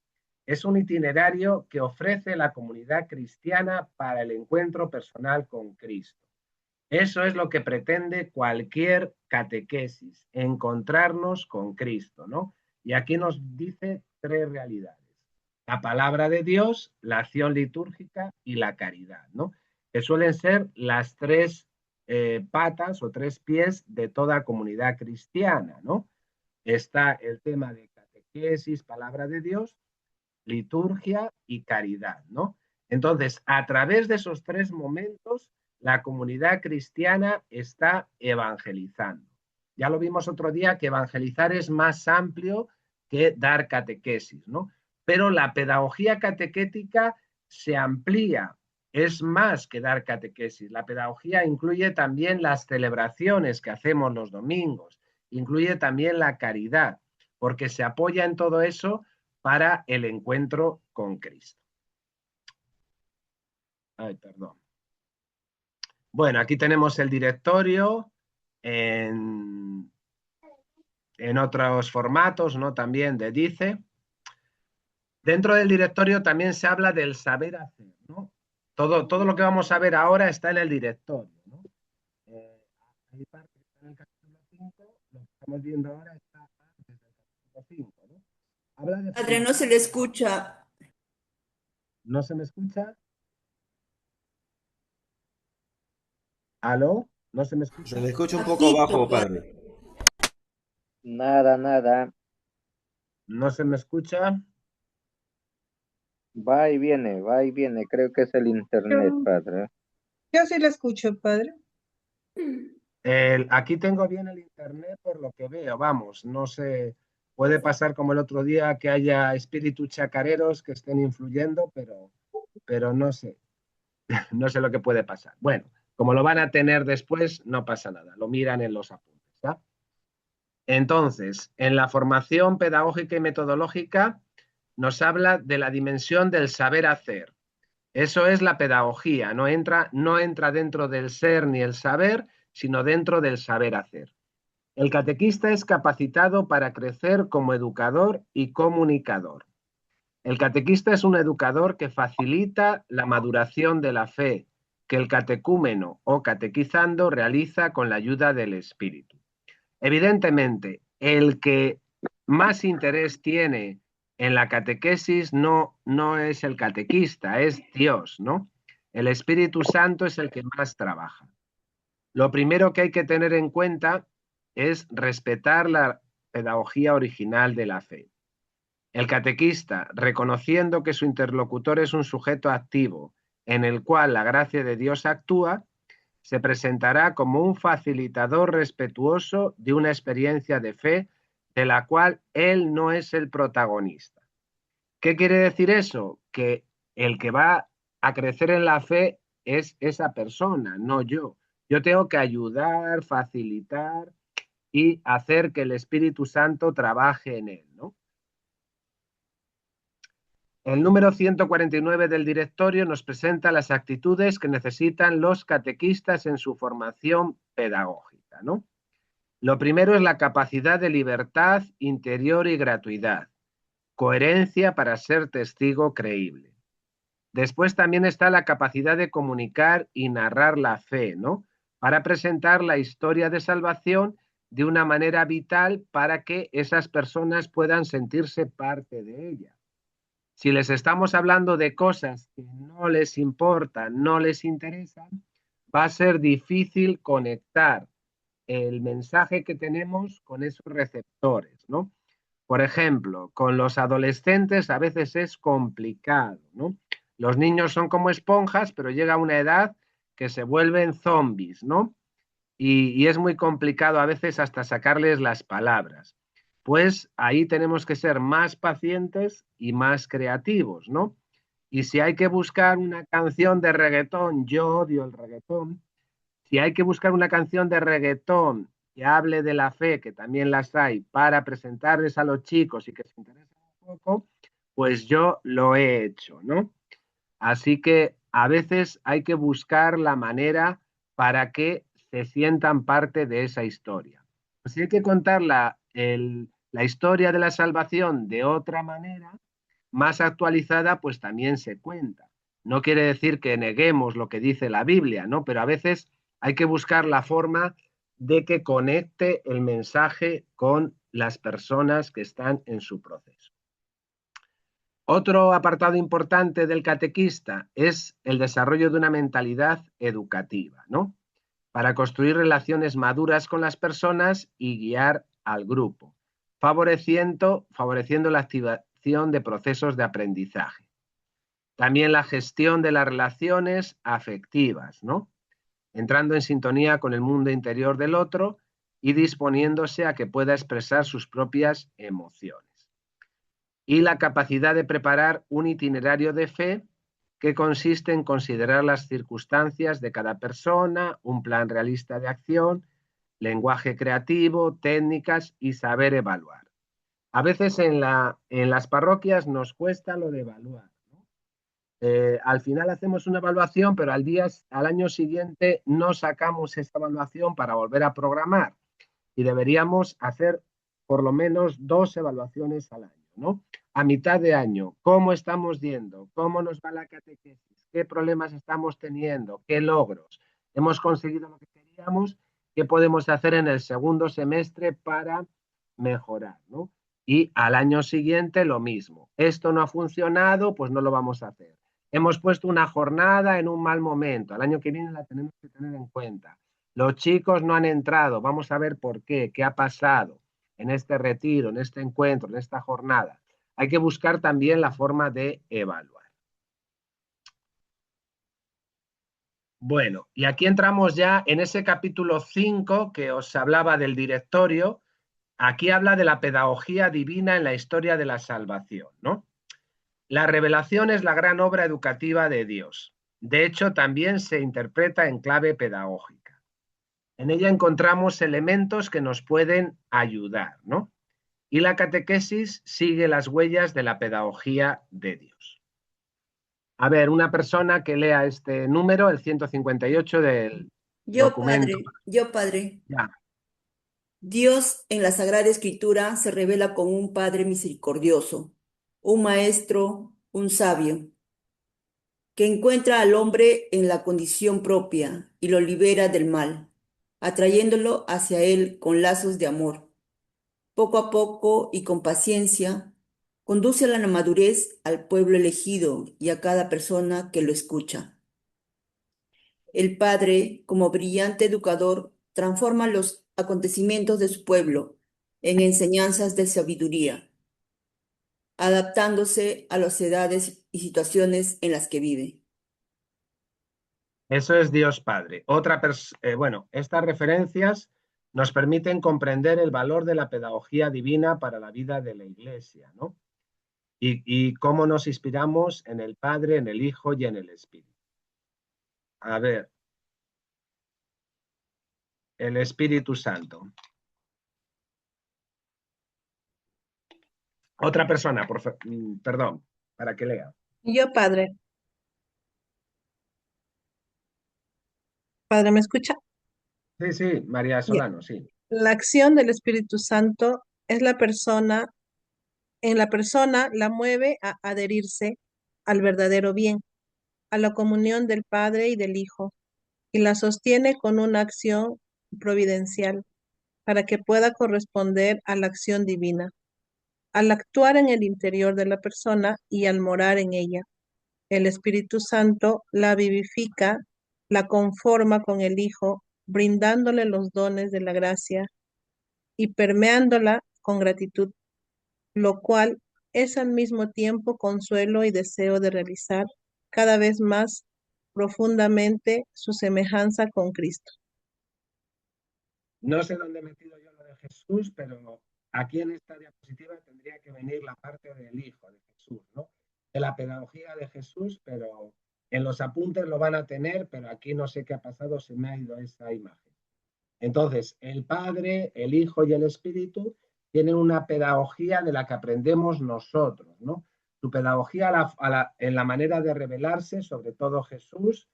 Es un itinerario que ofrece la comunidad cristiana para el encuentro personal con Cristo. Eso es lo que pretende cualquier catequesis, encontrarnos con Cristo, ¿no? Y aquí nos dice tres realidades: la palabra de Dios, la acción litúrgica y la caridad, ¿no? Que suelen ser las tres patas o tres pies de toda comunidad cristiana, ¿no? Está el tema de catequesis, palabra de Dios, liturgia y caridad, ¿no? Entonces, a través de esos tres momentos, la comunidad cristiana está evangelizando. Ya lo vimos otro día que evangelizar es más amplio que dar catequesis, ¿no? Pero la pedagogía catequética se amplía es más que dar catequesis. La pedagogía incluye también las celebraciones que hacemos los domingos, incluye también la caridad, porque se apoya en todo eso para el encuentro con Cristo. Ay, perdón. Bueno, aquí tenemos el directorio en otros formatos, ¿no? También de Dice. Dentro del directorio también se habla del saber hacer, ¿no? Todo lo que vamos a ver ahora está en el directorio, ¿no? Hay parte que está en el capítulo 5, lo que estamos viendo ahora está antes del capítulo 5, ¿no? Habla de Padre, no se le escucha. ¿No se me escucha? ¿Aló? ¿No se me escucha? Se le escucha un poco Bajito, bajo, padre. Nada, nada. ¿No se me escucha? Va y viene, va y viene. Creo que es el internet, Yo, padre. yo sí lo escucho, padre. Aquí tengo bien el internet por lo que veo, vamos, no sé, puede pasar como el otro día que haya espíritus chacareros que estén influyendo, pero no sé, no sé lo que puede pasar. Bueno, como lo van a tener después, no pasa nada, lo miran en los apuntes, ¿ya? Entonces, en la formación pedagógica y metodológica nos habla de la dimensión del saber hacer. Eso es la pedagogía, no entra dentro del ser ni el saber, sino dentro del saber hacer. El catequista es capacitado para crecer como educador y comunicador. El catequista es un educador que facilita la maduración de la fe, que el catecúmeno o catequizando realiza con la ayuda del Espíritu. Evidentemente, el que más interés tiene en la catequesis no es el catequista, es Dios, ¿no? El Espíritu Santo es el que más trabaja. Lo primero que hay que tener en cuenta es respetar la pedagogía original de la fe. El catequista, reconociendo que su interlocutor es un sujeto activo en el cual la gracia de Dios actúa, se presentará como un facilitador respetuoso de una experiencia de fe de la cual él no es el protagonista. ¿Qué quiere decir eso? Que el que va a crecer en la fe es esa persona, no yo. Yo tengo que ayudar, facilitar y hacer que el Espíritu Santo trabaje en él, ¿no? El número 149 del directorio nos presenta las actitudes que necesitan los catequistas en su formación pedagógica, ¿no? Lo primero es la capacidad de libertad interior y gratuidad, coherencia para ser testigo creíble. Después también está la capacidad de comunicar y narrar la fe, ¿no? Para presentar la historia de salvación de una manera vital para que esas personas puedan sentirse parte de ella. Si les estamos hablando de cosas que no les importan, no les interesan, va a ser difícil conectar el mensaje que tenemos con esos receptores, ¿no? Por ejemplo, con los adolescentes a veces es complicado, ¿no? Los niños son como esponjas, pero llega una edad que se vuelven zombies, ¿no? Y es muy complicado a veces hasta sacarles las palabras. Pues ahí tenemos que ser más pacientes y más creativos, ¿no? Y si hay que buscar una canción de reggaetón, yo odio el reggaetón, si hay que buscar una canción de reggaetón que hable de la fe, que también las hay, para presentarles a los chicos y que se interesen un poco, pues yo lo he hecho, ¿no? Así que a veces hay que buscar la manera para que se sientan parte de esa historia. Si hay que contar la historia de la salvación de otra manera, más actualizada, pues también se cuenta. No quiere decir que neguemos lo que dice la Biblia, ¿no? Pero a veces hay que buscar la forma de que conecte el mensaje con las personas que están en su proceso. Otro apartado importante del catequista es el desarrollo de una mentalidad educativa, ¿no? Para construir relaciones maduras con las personas y guiar al grupo, favoreciendo la activación de procesos de aprendizaje. También la gestión de las relaciones afectivas, ¿no? Entrando en sintonía con el mundo interior del otro y disponiéndose a que pueda expresar sus propias emociones. Y la capacidad de preparar un itinerario de fe que consiste en considerar las circunstancias de cada persona, un plan realista de acción, lenguaje creativo, técnicas y saber evaluar. A veces en las parroquias nos cuesta lo de evaluar, ¿no? Al final hacemos una evaluación, pero al año siguiente no sacamos esta evaluación para volver a programar y deberíamos hacer por lo menos 2 evaluaciones al año, ¿no? A mitad de año, ¿cómo estamos yendo? ¿Cómo nos va la catequesis? ¿Qué problemas estamos teniendo? ¿Qué logros? ¿Hemos conseguido lo que queríamos? ¿Qué podemos hacer en el segundo semestre para mejorar, ¿no? Y al año siguiente lo mismo. Esto no ha funcionado, pues no lo vamos a hacer. Hemos puesto una jornada en un mal momento. Al año que viene la tenemos que tener en cuenta. Los chicos no han entrado. Vamos a ver por qué ha pasado en este retiro, en este encuentro, en esta jornada. Hay que buscar también la forma de evaluar. Bueno, y aquí entramos ya en ese capítulo 5 que os hablaba del directorio. Aquí habla de la pedagogía divina en la historia de la salvación, ¿no? La revelación es la gran obra educativa de Dios. De hecho, también se interpreta en clave pedagógica. En ella encontramos elementos que nos pueden ayudar, ¿no? Y la catequesis sigue las huellas de la pedagogía de Dios. A ver, una persona que lea este número, el 158 del documento. Yo padre. Ya. Dios en la Sagrada Escritura se revela como un Padre misericordioso, un maestro, un sabio, que encuentra al hombre en la condición propia y lo libera del mal, atrayéndolo hacia él con lazos de amor. Poco a poco y con paciencia, conduce a la madurez al pueblo elegido y a cada persona que lo escucha. El Padre, como brillante educador, transforma los acontecimientos de su pueblo en enseñanzas de sabiduría, adaptándose a las edades y situaciones en las que vive. Eso es Dios Padre. Bueno, estas referencias nos permiten comprender el valor de la pedagogía divina para la vida de la Iglesia, ¿no? Y cómo nos inspiramos en el Padre, en el Hijo y en el Espíritu. A ver, el Espíritu Santo. Otra persona, perdón, para que lea. Yo, padre. Padre, ¿me escucha? Sí, sí, María Solano, sí. La acción del Espíritu Santo es en la persona la mueve a adherirse al verdadero bien, a la comunión del Padre y del Hijo, y la sostiene con una acción providencial para que pueda corresponder a la acción divina. Al actuar en el interior de la persona y al morar en ella, el Espíritu Santo la vivifica, la conforma con el Hijo, brindándole los dones de la gracia y permeándola con gratitud, lo cual es al mismo tiempo consuelo y deseo de realizar cada vez más profundamente su semejanza con Cristo. No sé dónde he metido yo lo de Jesús, pero aquí en esta diapositiva tendría que venir la parte del Hijo de Jesús, ¿no? De la pedagogía de Jesús, pero en los apuntes lo van a tener, pero aquí no sé qué ha pasado, se me ha ido esa imagen. Entonces, el Padre, el Hijo y el Espíritu tienen una pedagogía de la que aprendemos nosotros, ¿no? Su pedagogía en la manera de revelarse, sobre todo Jesús,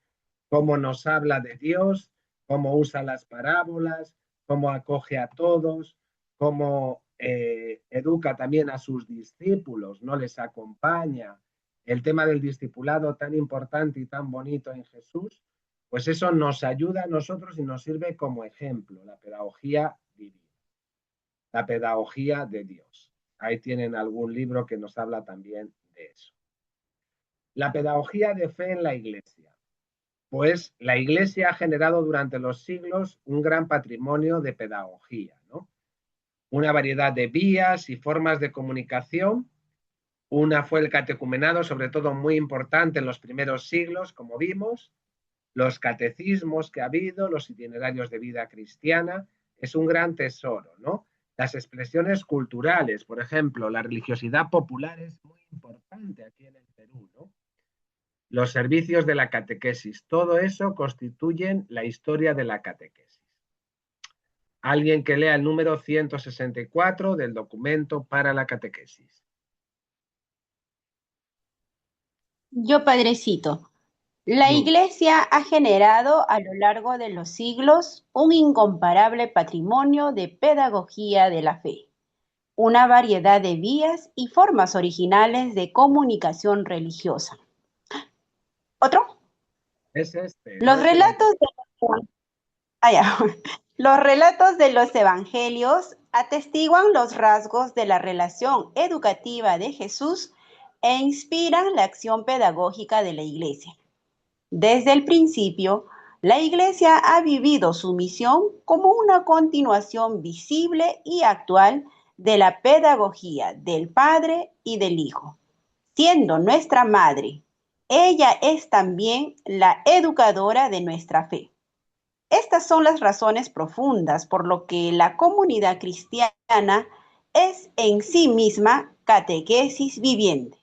cómo nos habla de Dios, cómo usa las parábolas, cómo acoge a todos, cómo educa también a sus discípulos, no les acompaña. El tema del discipulado tan importante y tan bonito en Jesús, pues eso nos ayuda a nosotros y nos sirve como ejemplo, la pedagogía divina, la pedagogía de Dios. Ahí tienen algún libro que nos habla también de eso. La pedagogía de fe en la Iglesia. Pues la Iglesia ha generado durante los siglos un gran patrimonio de pedagogía, ¿no? Una variedad de vías y formas de comunicación. Una fue el catecumenado, sobre todo muy importante en los primeros siglos, como vimos, los catecismos que ha habido, los itinerarios de vida cristiana, es un gran tesoro, ¿no? Las expresiones culturales, por ejemplo, la religiosidad popular es muy importante aquí en el Perú, ¿no? los servicios de la catequesis. Todo eso constituyen la historia de la catequesis. Alguien que lea el número 164 del documento para la catequesis. Yo, padrecito, la Iglesia ha generado a lo largo de los siglos un incomparable patrimonio de pedagogía de la fe, una variedad de vías y formas originales de comunicación religiosa. ¿Otro? Es este. Los relatos Los relatos de los evangelios atestiguan los rasgos de la relación educativa de Jesús e inspiran la acción pedagógica de la Iglesia. Desde el principio, la Iglesia ha vivido su misión como una continuación visible y actual de la pedagogía del Padre y del Hijo, siendo nuestra madre. Ella es también la educadora de nuestra fe. Estas son las razones profundas por lo que la comunidad cristiana es en sí misma catequesis viviente,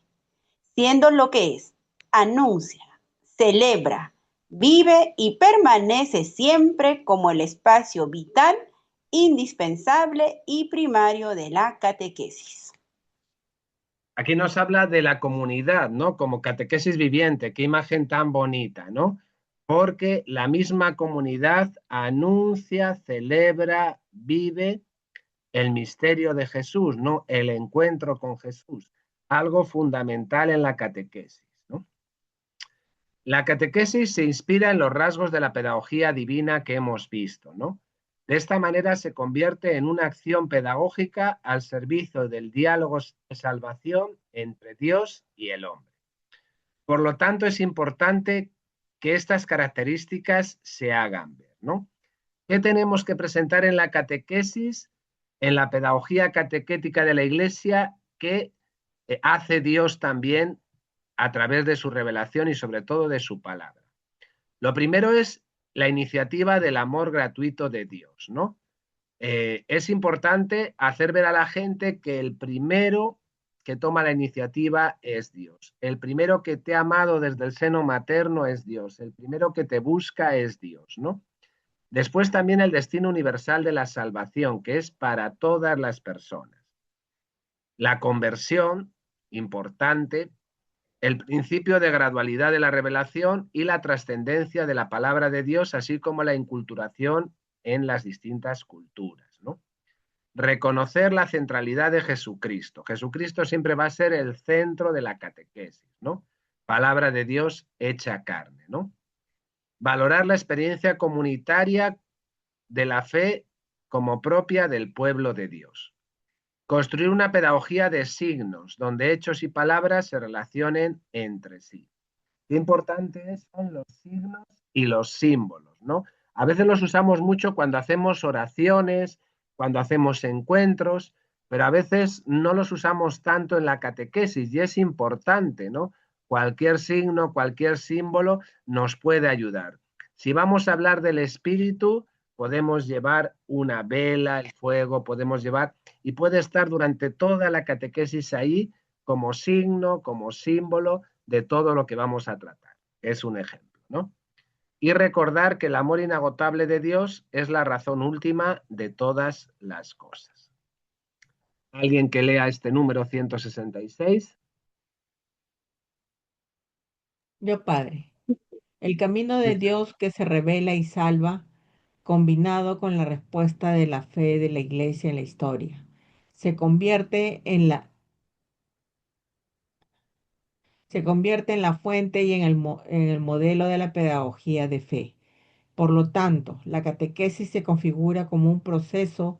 siendo lo que es, anuncia, celebra, vive y permanece siempre como el espacio vital, indispensable y primario de la catequesis. Aquí nos habla de la comunidad, ¿no? Como catequesis viviente, qué imagen tan bonita, ¿no? Porque la misma comunidad anuncia, celebra, vive el misterio de Jesús, ¿no? El encuentro con Jesús, algo fundamental en la catequesis, ¿no? La catequesis se inspira en los rasgos de la pedagogía divina que hemos visto, ¿no? De esta manera se convierte en una acción pedagógica al servicio del diálogo de salvación entre Dios y el hombre. Por lo tanto, es importante que estas características se hagan ver, ¿no? ¿Qué tenemos que presentar en la catequesis, en la pedagogía catequética de la Iglesia que hace Dios también a través de su revelación y sobre todo de su palabra? Lo primero es la iniciativa del amor gratuito de Dios, ¿no? Es importante hacer ver a la gente que el primero que toma la iniciativa es Dios. El primero que te ha amado desde el seno materno es Dios. El primero que te busca es Dios, ¿no? Después también el destino universal de la salvación, que es para todas las personas. La conversión, importante, el principio de gradualidad de la revelación y la trascendencia de la palabra de Dios, así como la inculturación en las distintas culturas, ¿no? Reconocer la centralidad de Jesucristo. Jesucristo siempre va a ser el centro de la catequesis, ¿no? Palabra de Dios hecha carne, ¿no? Valorar la experiencia comunitaria de la fe como propia del pueblo de Dios. Construir una pedagogía de signos, donde hechos y palabras se relacionen entre sí. Qué importantes son los signos y los símbolos, ¿no? A veces los usamos mucho cuando hacemos oraciones, cuando hacemos encuentros, pero a veces no los usamos tanto en la catequesis y es importante, ¿no? Cualquier signo, cualquier símbolo nos puede ayudar. Si vamos a hablar del espíritu, podemos llevar una vela, el fuego, podemos llevar, y puede estar durante toda la catequesis ahí como signo, como símbolo de todo lo que vamos a tratar. Es un ejemplo, ¿no? Y recordar que el amor inagotable de Dios es la razón última de todas las cosas. ¿Alguien que lea este número 166? Yo, Padre, el camino de Dios que se revela y salva, combinado con la respuesta de la fe de la Iglesia en la historia, se convierte en la fuente y en el modelo de la pedagogía de fe. Por lo tanto, la catequesis se configura como un proceso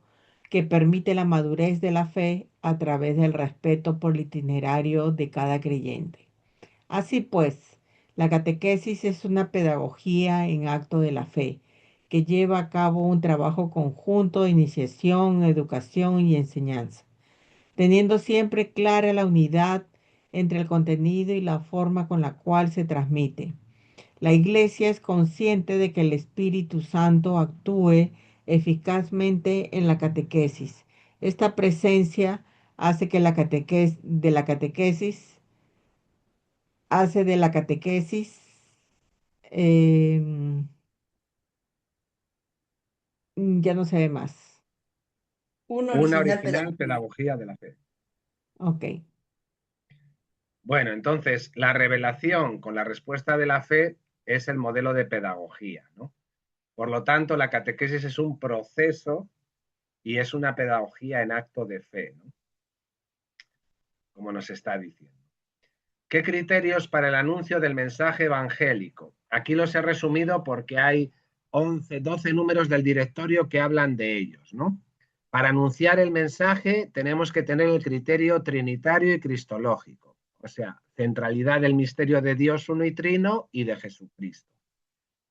que permite la madurez de la fe a través del respeto por el itinerario de cada creyente. Así pues, la catequesis es una pedagogía en acto de la fe, que lleva a cabo un trabajo conjunto de iniciación, educación y enseñanza, teniendo siempre clara la unidad entre el contenido y la forma con la cual se transmite. La Iglesia es consciente de que el Espíritu Santo actúe eficazmente en la catequesis. Esta presencia hace que la catequesis hace de la catequesis ya no se ve más. Una Una original original pedagogía. pedagogía de la fe. Ok. Bueno, entonces, la revelación con la respuesta de la fe es el modelo de pedagogía, ¿no? Por lo tanto, la catequesis es un proceso y es una pedagogía en acto de fe, ¿no? Como nos está diciendo. ¿Qué criterios para el anuncio del mensaje evangélico? Aquí los he resumido porque hay 11, 12 números del directorio que hablan de ellos, ¿no? Para anunciar el mensaje tenemos que tener el criterio trinitario y cristológico, o sea, centralidad del misterio de Dios uno y trino y de Jesucristo.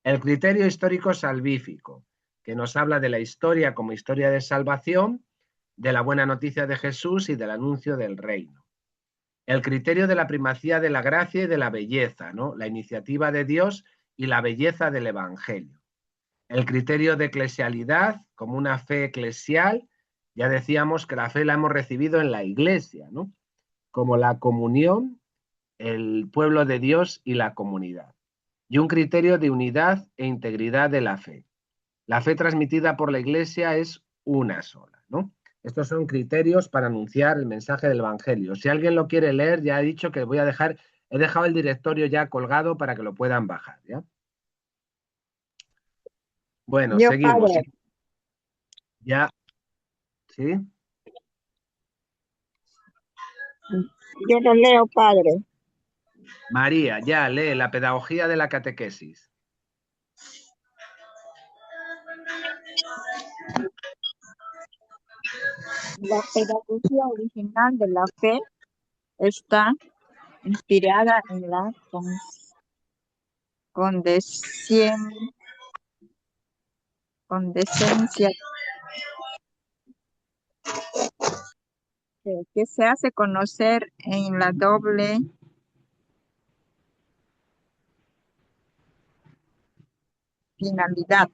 El criterio histórico salvífico, que nos habla de la historia como historia de salvación, de la buena noticia de Jesús y del anuncio del reino. El criterio de la primacía de la gracia y de la belleza, ¿no? La iniciativa de Dios y la belleza del Evangelio. El criterio de eclesialidad, como una fe eclesial, ya decíamos que la fe la hemos recibido en la Iglesia, ¿no? Como la comunión, el pueblo de Dios y la comunidad. Y un criterio de unidad e integridad de la fe. La fe transmitida por la Iglesia es una sola, ¿no? Estos son criterios para anunciar el mensaje del Evangelio. Si alguien lo quiere leer, ya he dicho que he dejado el directorio ya colgado para que lo puedan bajar, ¿ya? Bueno, Yo, seguimos. padre, Ya, ¿sí? yo lo leo, padre. María, ya lee la pedagogía de la catequesis. La pedagogía original de la fe está inspirada en la condescencia que se hace conocer en la doble finalidad,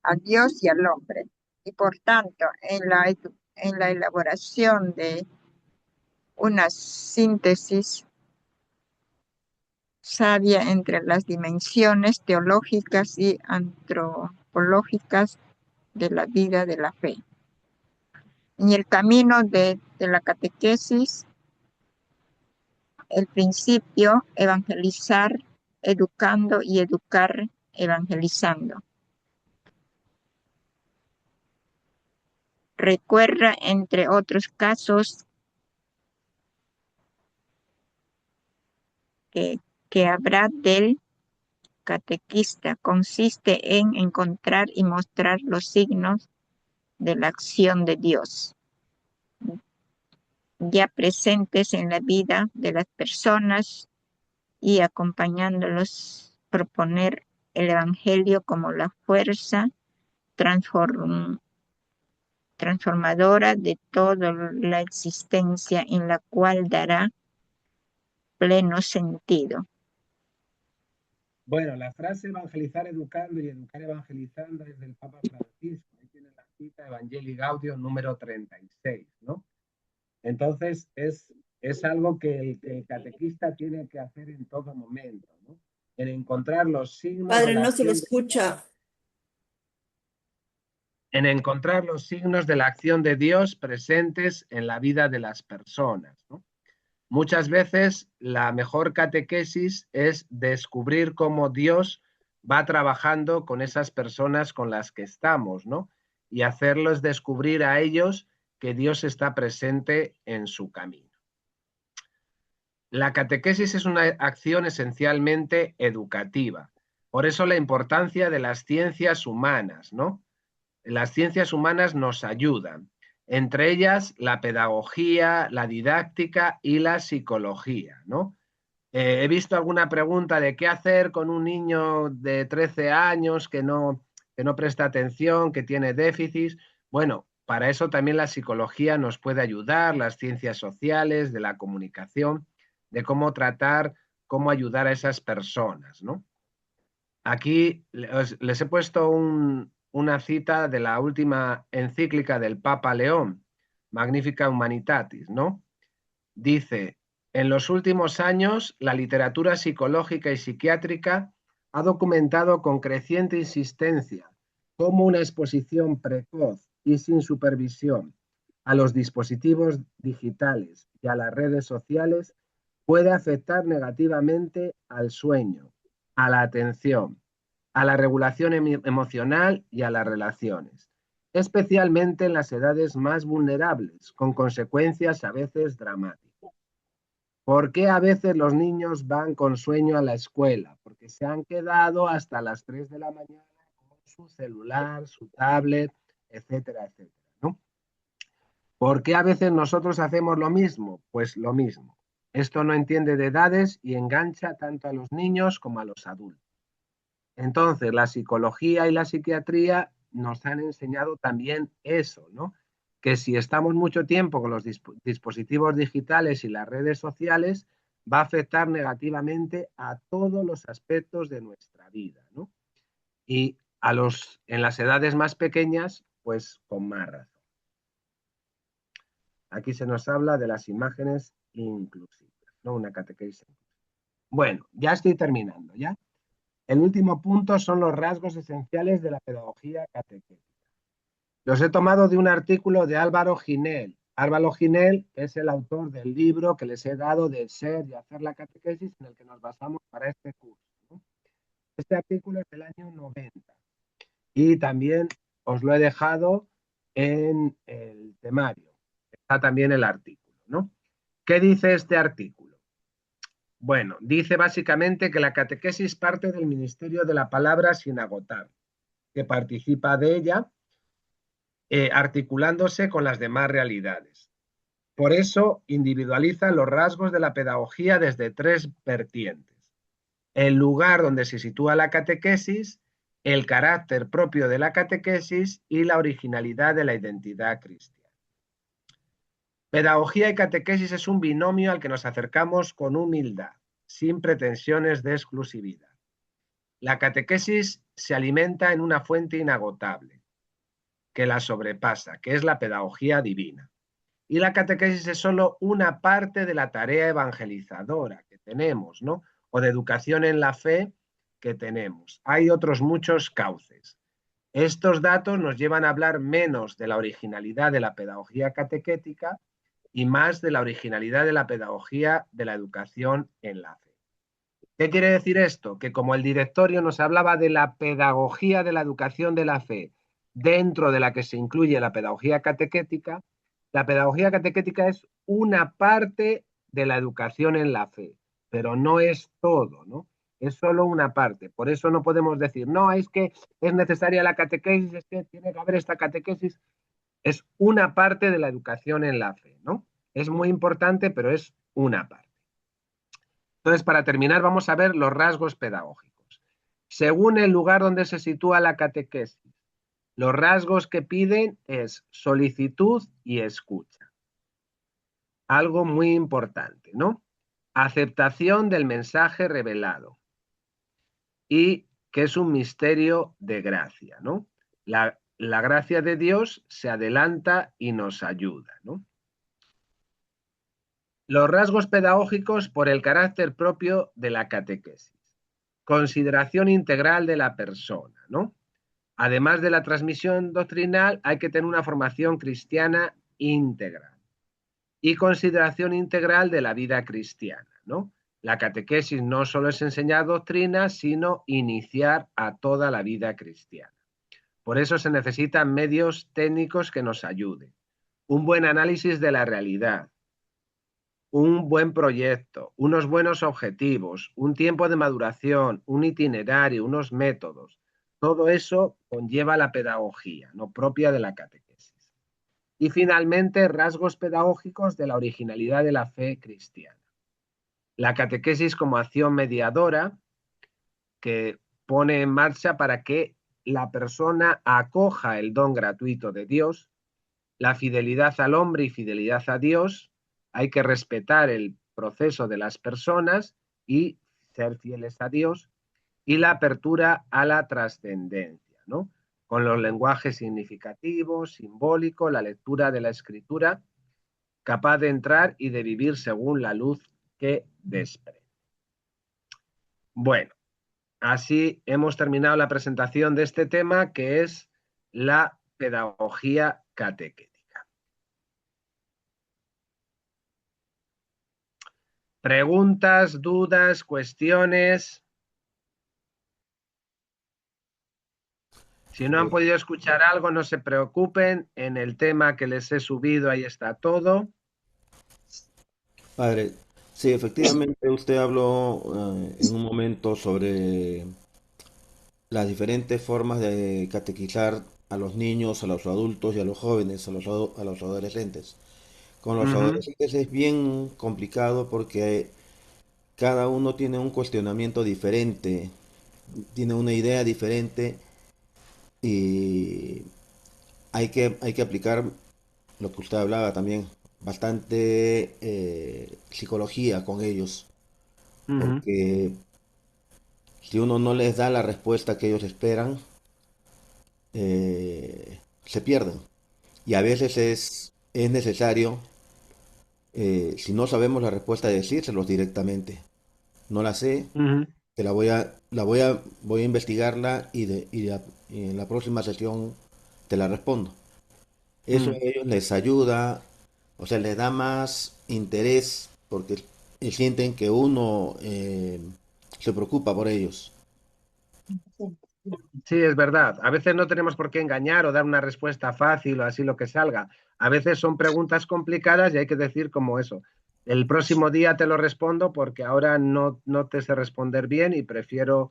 a Dios y al hombre, y por tanto en la elaboración de una síntesis sabia entre las dimensiones teológicas y antropológicas de la vida de la fe. En el camino de la catequesis, el principio, evangelizar, educando y educar, evangelizando. Recuerda, entre otros casos, que habrá del catequista consiste en encontrar y mostrar los signos de la acción de Dios, ya presentes en la vida de las personas y acompañándolos, proponer el Evangelio como la fuerza transformadora de toda la existencia, en la cual dará pleno sentido. Bueno, la frase evangelizar educando y educar evangelizando es del Papa Francisco. Ahí tiene la cita Evangelii Gaudium número 36, ¿no? Entonces, es algo que el catequista tiene que hacer en todo momento, ¿no? En encontrar los signos de Padre, la no se lo acción escucha. en encontrar los signos de la acción de Dios presentes en la vida de las personas, ¿no? Muchas veces la mejor catequesis es descubrir cómo Dios va trabajando con esas personas con las que estamos, ¿no? Y hacerlos descubrir a ellos que Dios está presente en su camino. La catequesis es una acción esencialmente educativa. Por eso la importancia de las ciencias humanas, ¿no? Las ciencias humanas nos ayudan, entre ellas la pedagogía, la didáctica y la psicología, ¿no? He visto alguna pregunta de qué hacer con un niño de 13 años que no presta atención, que tiene déficits. Bueno, para eso también la psicología nos puede ayudar, las ciencias sociales, de la comunicación, de cómo tratar, cómo ayudar a esas personas, ¿no? Aquí les he puesto una cita de la última encíclica del Papa León, Magnificat Humanitatis, ¿no? Dice, En los últimos años, la literatura psicológica y psiquiátrica ha documentado con creciente insistencia cómo una exposición precoz y sin supervisión a los dispositivos digitales y a las redes sociales puede afectar negativamente al sueño, a la atención, a la regulación emocional y a las relaciones, especialmente en las edades más vulnerables, con consecuencias a veces dramáticas. ¿Por qué a veces los niños van con sueño a la escuela? Porque se han quedado hasta las 3 de la mañana con su celular, su tablet, etcétera, etcétera, ¿no? ¿Por qué a veces nosotros hacemos lo mismo? Pues lo mismo. Esto no entiende de edades y engancha tanto a los niños como a los adultos. Entonces, la psicología y la psiquiatría nos han enseñado también eso, ¿no? Que si estamos mucho tiempo con los dispositivos digitales y las redes sociales, va a afectar negativamente a todos los aspectos de nuestra vida, ¿no? Y en las edades más pequeñas, pues con más razón. Aquí se nos habla de las imágenes inclusivas, ¿no? Una catequesis. Bueno, ya estoy terminando, ¿ya? El último punto son los rasgos esenciales de la pedagogía catequética. Los he tomado de un artículo de Álvaro Ginel. Álvaro Ginel es el autor del libro que les he dado de Ser y Hacer la Catequesis, en el que nos basamos para este curso, ¿no? Este artículo es del año 90 y también os lo he dejado en el temario. Está también el artículo, ¿no? ¿Qué dice este artículo? Bueno, dice básicamente que la catequesis parte del ministerio de la palabra sin agotar, que participa de ella articulándose con las demás realidades. Por eso individualiza los rasgos de la pedagogía desde 3 vertientes: el lugar donde se sitúa la catequesis, el carácter propio de la catequesis y la originalidad de la identidad cristiana. Pedagogía y catequesis es un binomio al que nos acercamos con humildad, sin pretensiones de exclusividad. La catequesis se alimenta en una fuente inagotable, que la sobrepasa, que es la pedagogía divina. Y la catequesis es solo una parte de la tarea evangelizadora que tenemos, ¿no? O de educación en la fe que tenemos. Hay otros muchos cauces. Estos datos nos llevan a hablar menos de la originalidad de la pedagogía catequética y más de la originalidad de la pedagogía de la educación en la fe. ¿Qué quiere decir esto? Que como el directorio nos hablaba de la pedagogía de la educación de la fe, dentro de la que se incluye la pedagogía catequética es una parte de la educación en la fe, pero no es todo, ¿no? Es solo una parte. Por eso no podemos decir, no, es que es necesaria la catequesis, es que tiene que haber esta catequesis. Es una parte de la educación en la fe, ¿no? Es muy importante, pero es una parte. Entonces, para terminar, vamos a ver los rasgos pedagógicos. Según el lugar donde se sitúa la catequesis, los rasgos que piden es solicitud y escucha. Algo muy importante, ¿no? Aceptación del mensaje revelado y que es un misterio de gracia, ¿no? La gracia de Dios se adelanta y nos ayuda, ¿no? Los rasgos pedagógicos por el carácter propio de la catequesis. Consideración integral de la persona, ¿no? Además de la transmisión doctrinal, hay que tener una formación cristiana íntegra y consideración integral de la vida cristiana, ¿no? La catequesis no solo es enseñar doctrina, sino iniciar a toda la vida cristiana. Por eso se necesitan medios técnicos que nos ayuden. Un buen análisis de la realidad, un buen proyecto, unos buenos objetivos, un tiempo de maduración, un itinerario, unos métodos. Todo eso conlleva la pedagogía, no propia de la catequesis. Y finalmente, rasgos pedagógicos de la originalidad de la fe cristiana. La catequesis como acción mediadora que pone en marcha para que la persona acoja el don gratuito de Dios, la fidelidad al hombre y fidelidad a Dios. Hay que respetar el proceso de las personas y ser fieles a Dios, y la apertura a la trascendencia, ¿no? Con los lenguajes significativos, simbólicos, la lectura de la escritura, capaz de entrar y de vivir según la luz que desprende. Bueno, así hemos terminado la presentación de este tema, que es la pedagogía catequética. ¿Preguntas, dudas, cuestiones? Si no han podido escuchar algo, no se preocupen. En el tema que les he subido, ahí está todo. Padre, sí, efectivamente usted habló en un momento sobre las diferentes formas de catequizar a los niños, a los adultos y a los jóvenes, a los adolescentes. Con los adolescentes es bien complicado porque cada uno tiene un cuestionamiento diferente, tiene una idea diferente y hay que aplicar lo que usted hablaba también, bastante psicología con ellos, porque si uno no les da la respuesta que ellos esperan, se pierden. Y a veces es necesario, si no sabemos la respuesta, decírselos directamente. No la sé, te voy a investigarla y en la próxima sesión te la respondo. Eso a ellos les ayuda, o sea, les da más interés porque sienten que uno se preocupa por ellos. Sí, es verdad. A veces no tenemos por qué engañar o dar una respuesta fácil o así lo que salga. A veces son preguntas complicadas y hay que decir como eso. El próximo día te lo respondo porque ahora no te sé responder bien y prefiero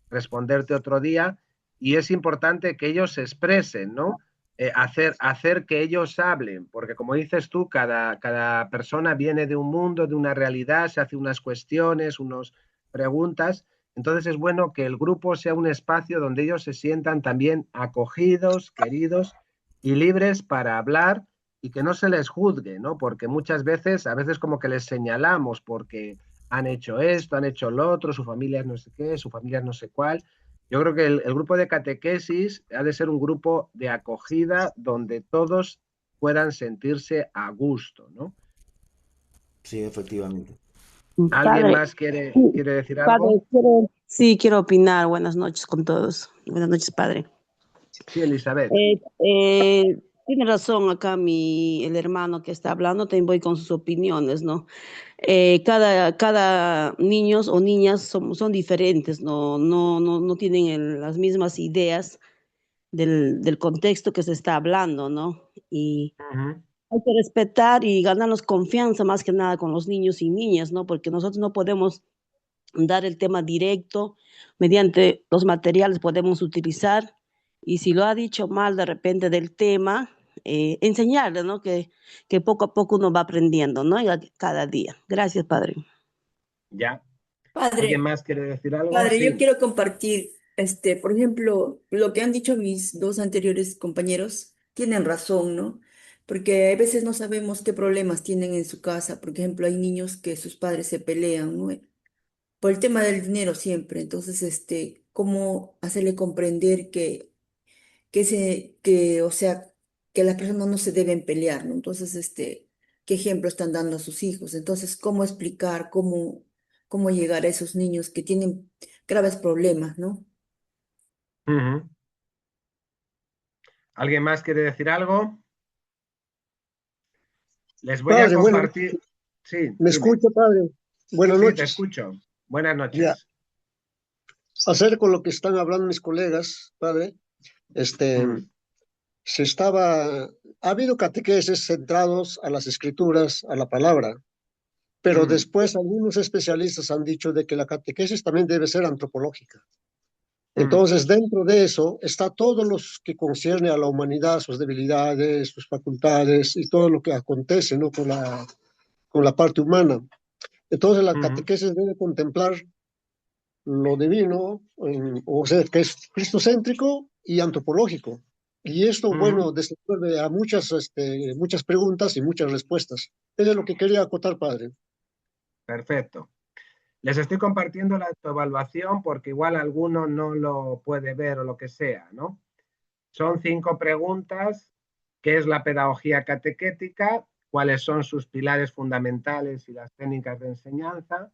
responderte otro día. Y es importante que ellos se expresen, ¿no? Hacer que ellos hablen, porque como dices tú, cada persona viene de un mundo, de una realidad, se hace unas cuestiones, unas preguntas. Entonces es bueno que el grupo sea un espacio donde ellos se sientan también acogidos, queridos y libres para hablar y que no se les juzgue, ¿no? Porque muchas veces, a veces como que les señalamos porque han hecho esto, han hecho lo otro, su familia es no sé qué, su familia es no sé cuál. Yo creo que el grupo de catequesis ha de ser un grupo de acogida donde todos puedan sentirse a gusto, ¿no? Sí, efectivamente. ¿Alguien Padre, más quiere decir padre, algo? quiero opinar. Buenas noches con todos. Buenas noches, padre. Sí, Elizabeth. Tiene razón acá el hermano que está hablando, también voy con sus opiniones, ¿no? Cada niños o niñas son diferentes, no tienen las mismas ideas del contexto que se está hablando, ¿no? Y hay que respetar y ganarnos confianza más que nada con los niños y niñas, ¿no? Porque nosotros no podemos dar el tema directo, mediante los materiales podemos utilizar, y si lo ha dicho mal de repente del tema, enseñarle, ¿no? Que poco a poco uno va aprendiendo, ¿no? Y cada día. Gracias, padre. Ya. ¿Alguien Padre, más quiere decir algo? padre, yo Sí. quiero compartir, por ejemplo, lo que han dicho mis dos anteriores compañeros, tienen razón, ¿no? Porque a veces no sabemos qué problemas tienen en su casa. Por ejemplo, hay niños que sus padres se pelean, ¿no? Por el tema del dinero siempre. Entonces, cómo hacerle comprender o sea, que las personas no se deben pelear, ¿no? Entonces, ¿qué ejemplo están dando a sus hijos? Entonces, ¿cómo explicar, cómo llegar a esos niños que tienen graves problemas, ¿no? ¿Alguien más quiere decir algo? Les voy a Padre, bueno, compartir. Sí, ¿me dime. escucha, padre? Buenas Sí, te noches. escucho. Buenas Ya, noches. acerca con lo que están hablando mis colegas, padre, ha habido catequeses centrados a las escrituras, a la palabra, pero después algunos especialistas han dicho de que la catequesis también debe ser antropológica. Entonces, dentro de eso está todo lo que concierne a la humanidad, sus debilidades, sus facultades y todo lo que acontece, ¿no? con la parte humana. Entonces, la catequesis debe contemplar lo divino, o sea, que es cristocéntrico y antropológico. Y esto, bueno, desenvuelve a muchas preguntas y muchas respuestas. Eso es lo que quería acotar, padre. Perfecto. Les estoy compartiendo la autoevaluación porque igual alguno no lo puede ver o lo que sea, ¿no? Son 5 preguntas. ¿Qué es la pedagogía catequética? cuáles son sus pilares fundamentales y las técnicas de enseñanza,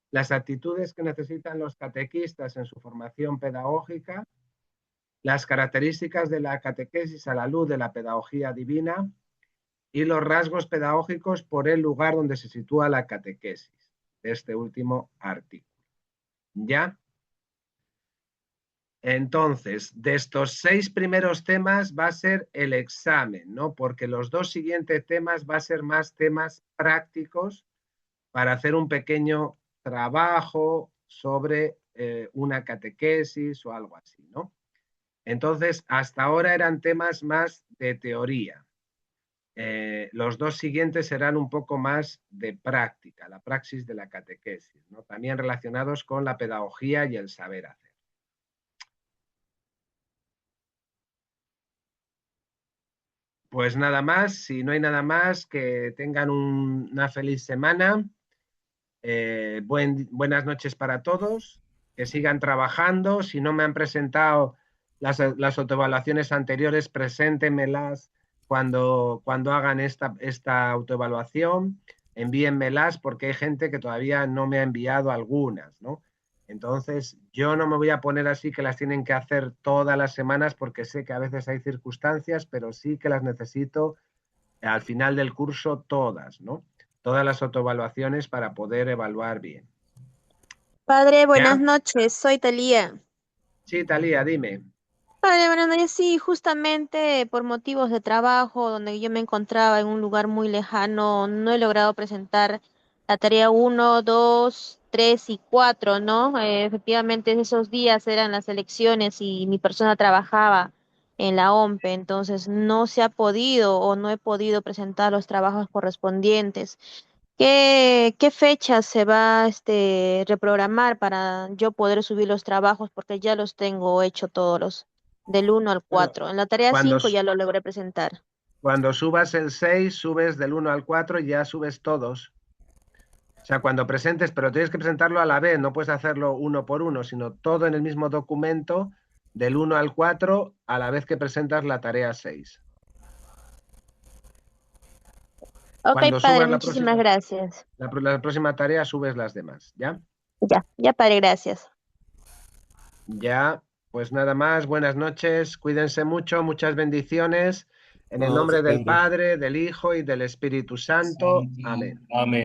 las actitudes que necesitan los catequistas en su formación pedagógica, las características de la catequesis a la luz de la pedagogía divina y los rasgos pedagógicos por el lugar donde se sitúa la catequesis, de este último artículo. ¿Ya? Entonces, de estos 6 primeros temas va a ser el examen, ¿no? Porque los 2 siguientes temas va a ser más temas prácticos para hacer un pequeño trabajo sobre una catequesis o algo así, ¿no? Entonces, hasta ahora eran temas más de teoría. Los 2 siguientes serán un poco más de práctica, la praxis de la catequesis, ¿no? También relacionados con la pedagogía y el saber hacer. Pues nada más, si no hay nada más, que tengan una feliz semana. Buenas noches para todos, que sigan trabajando. Si no me han presentado las autoevaluaciones anteriores, preséntenmelas cuando hagan esta autoevaluación. Envíenmelas porque hay gente que todavía no me ha enviado algunas, ¿no? Entonces, yo no me voy a poner así que las tienen que hacer todas las semanas porque sé que a veces hay circunstancias, pero sí que las necesito al final del curso todas, ¿no? Todas las autoevaluaciones para poder evaluar bien. Padre, buenas noches, soy Talía. Sí, Talía, dime. Padre, buenas noches, sí, justamente por motivos de trabajo, donde yo me encontraba en un lugar muy lejano, no he logrado presentar la tarea 1, 2, 3 y 4, ¿no? Efectivamente, esos días eran las elecciones y mi persona trabajaba en la OMPE, entonces no se ha podido o no he podido presentar los trabajos correspondientes. ¿Qué fecha se va a reprogramar para yo poder subir los trabajos? Porque ya los tengo hecho todos del 1 al 4. En la tarea 5 ya lo logré presentar. Cuando subas el 6, subes del 1 al 4 y ya subes todos. O sea, cuando presentes, pero tienes que presentarlo a la vez, no puedes hacerlo uno por uno, sino todo en el mismo documento, del 1 al 4, a la vez que presentas la tarea 6. Ok, padre, muchísimas gracias. La próxima tarea subes las demás, ¿ya? Ya, padre, gracias. Ya, pues nada más, buenas noches, cuídense mucho, muchas bendiciones, en el nombre del Padre, del Hijo y del Espíritu Santo. Amén. Amén.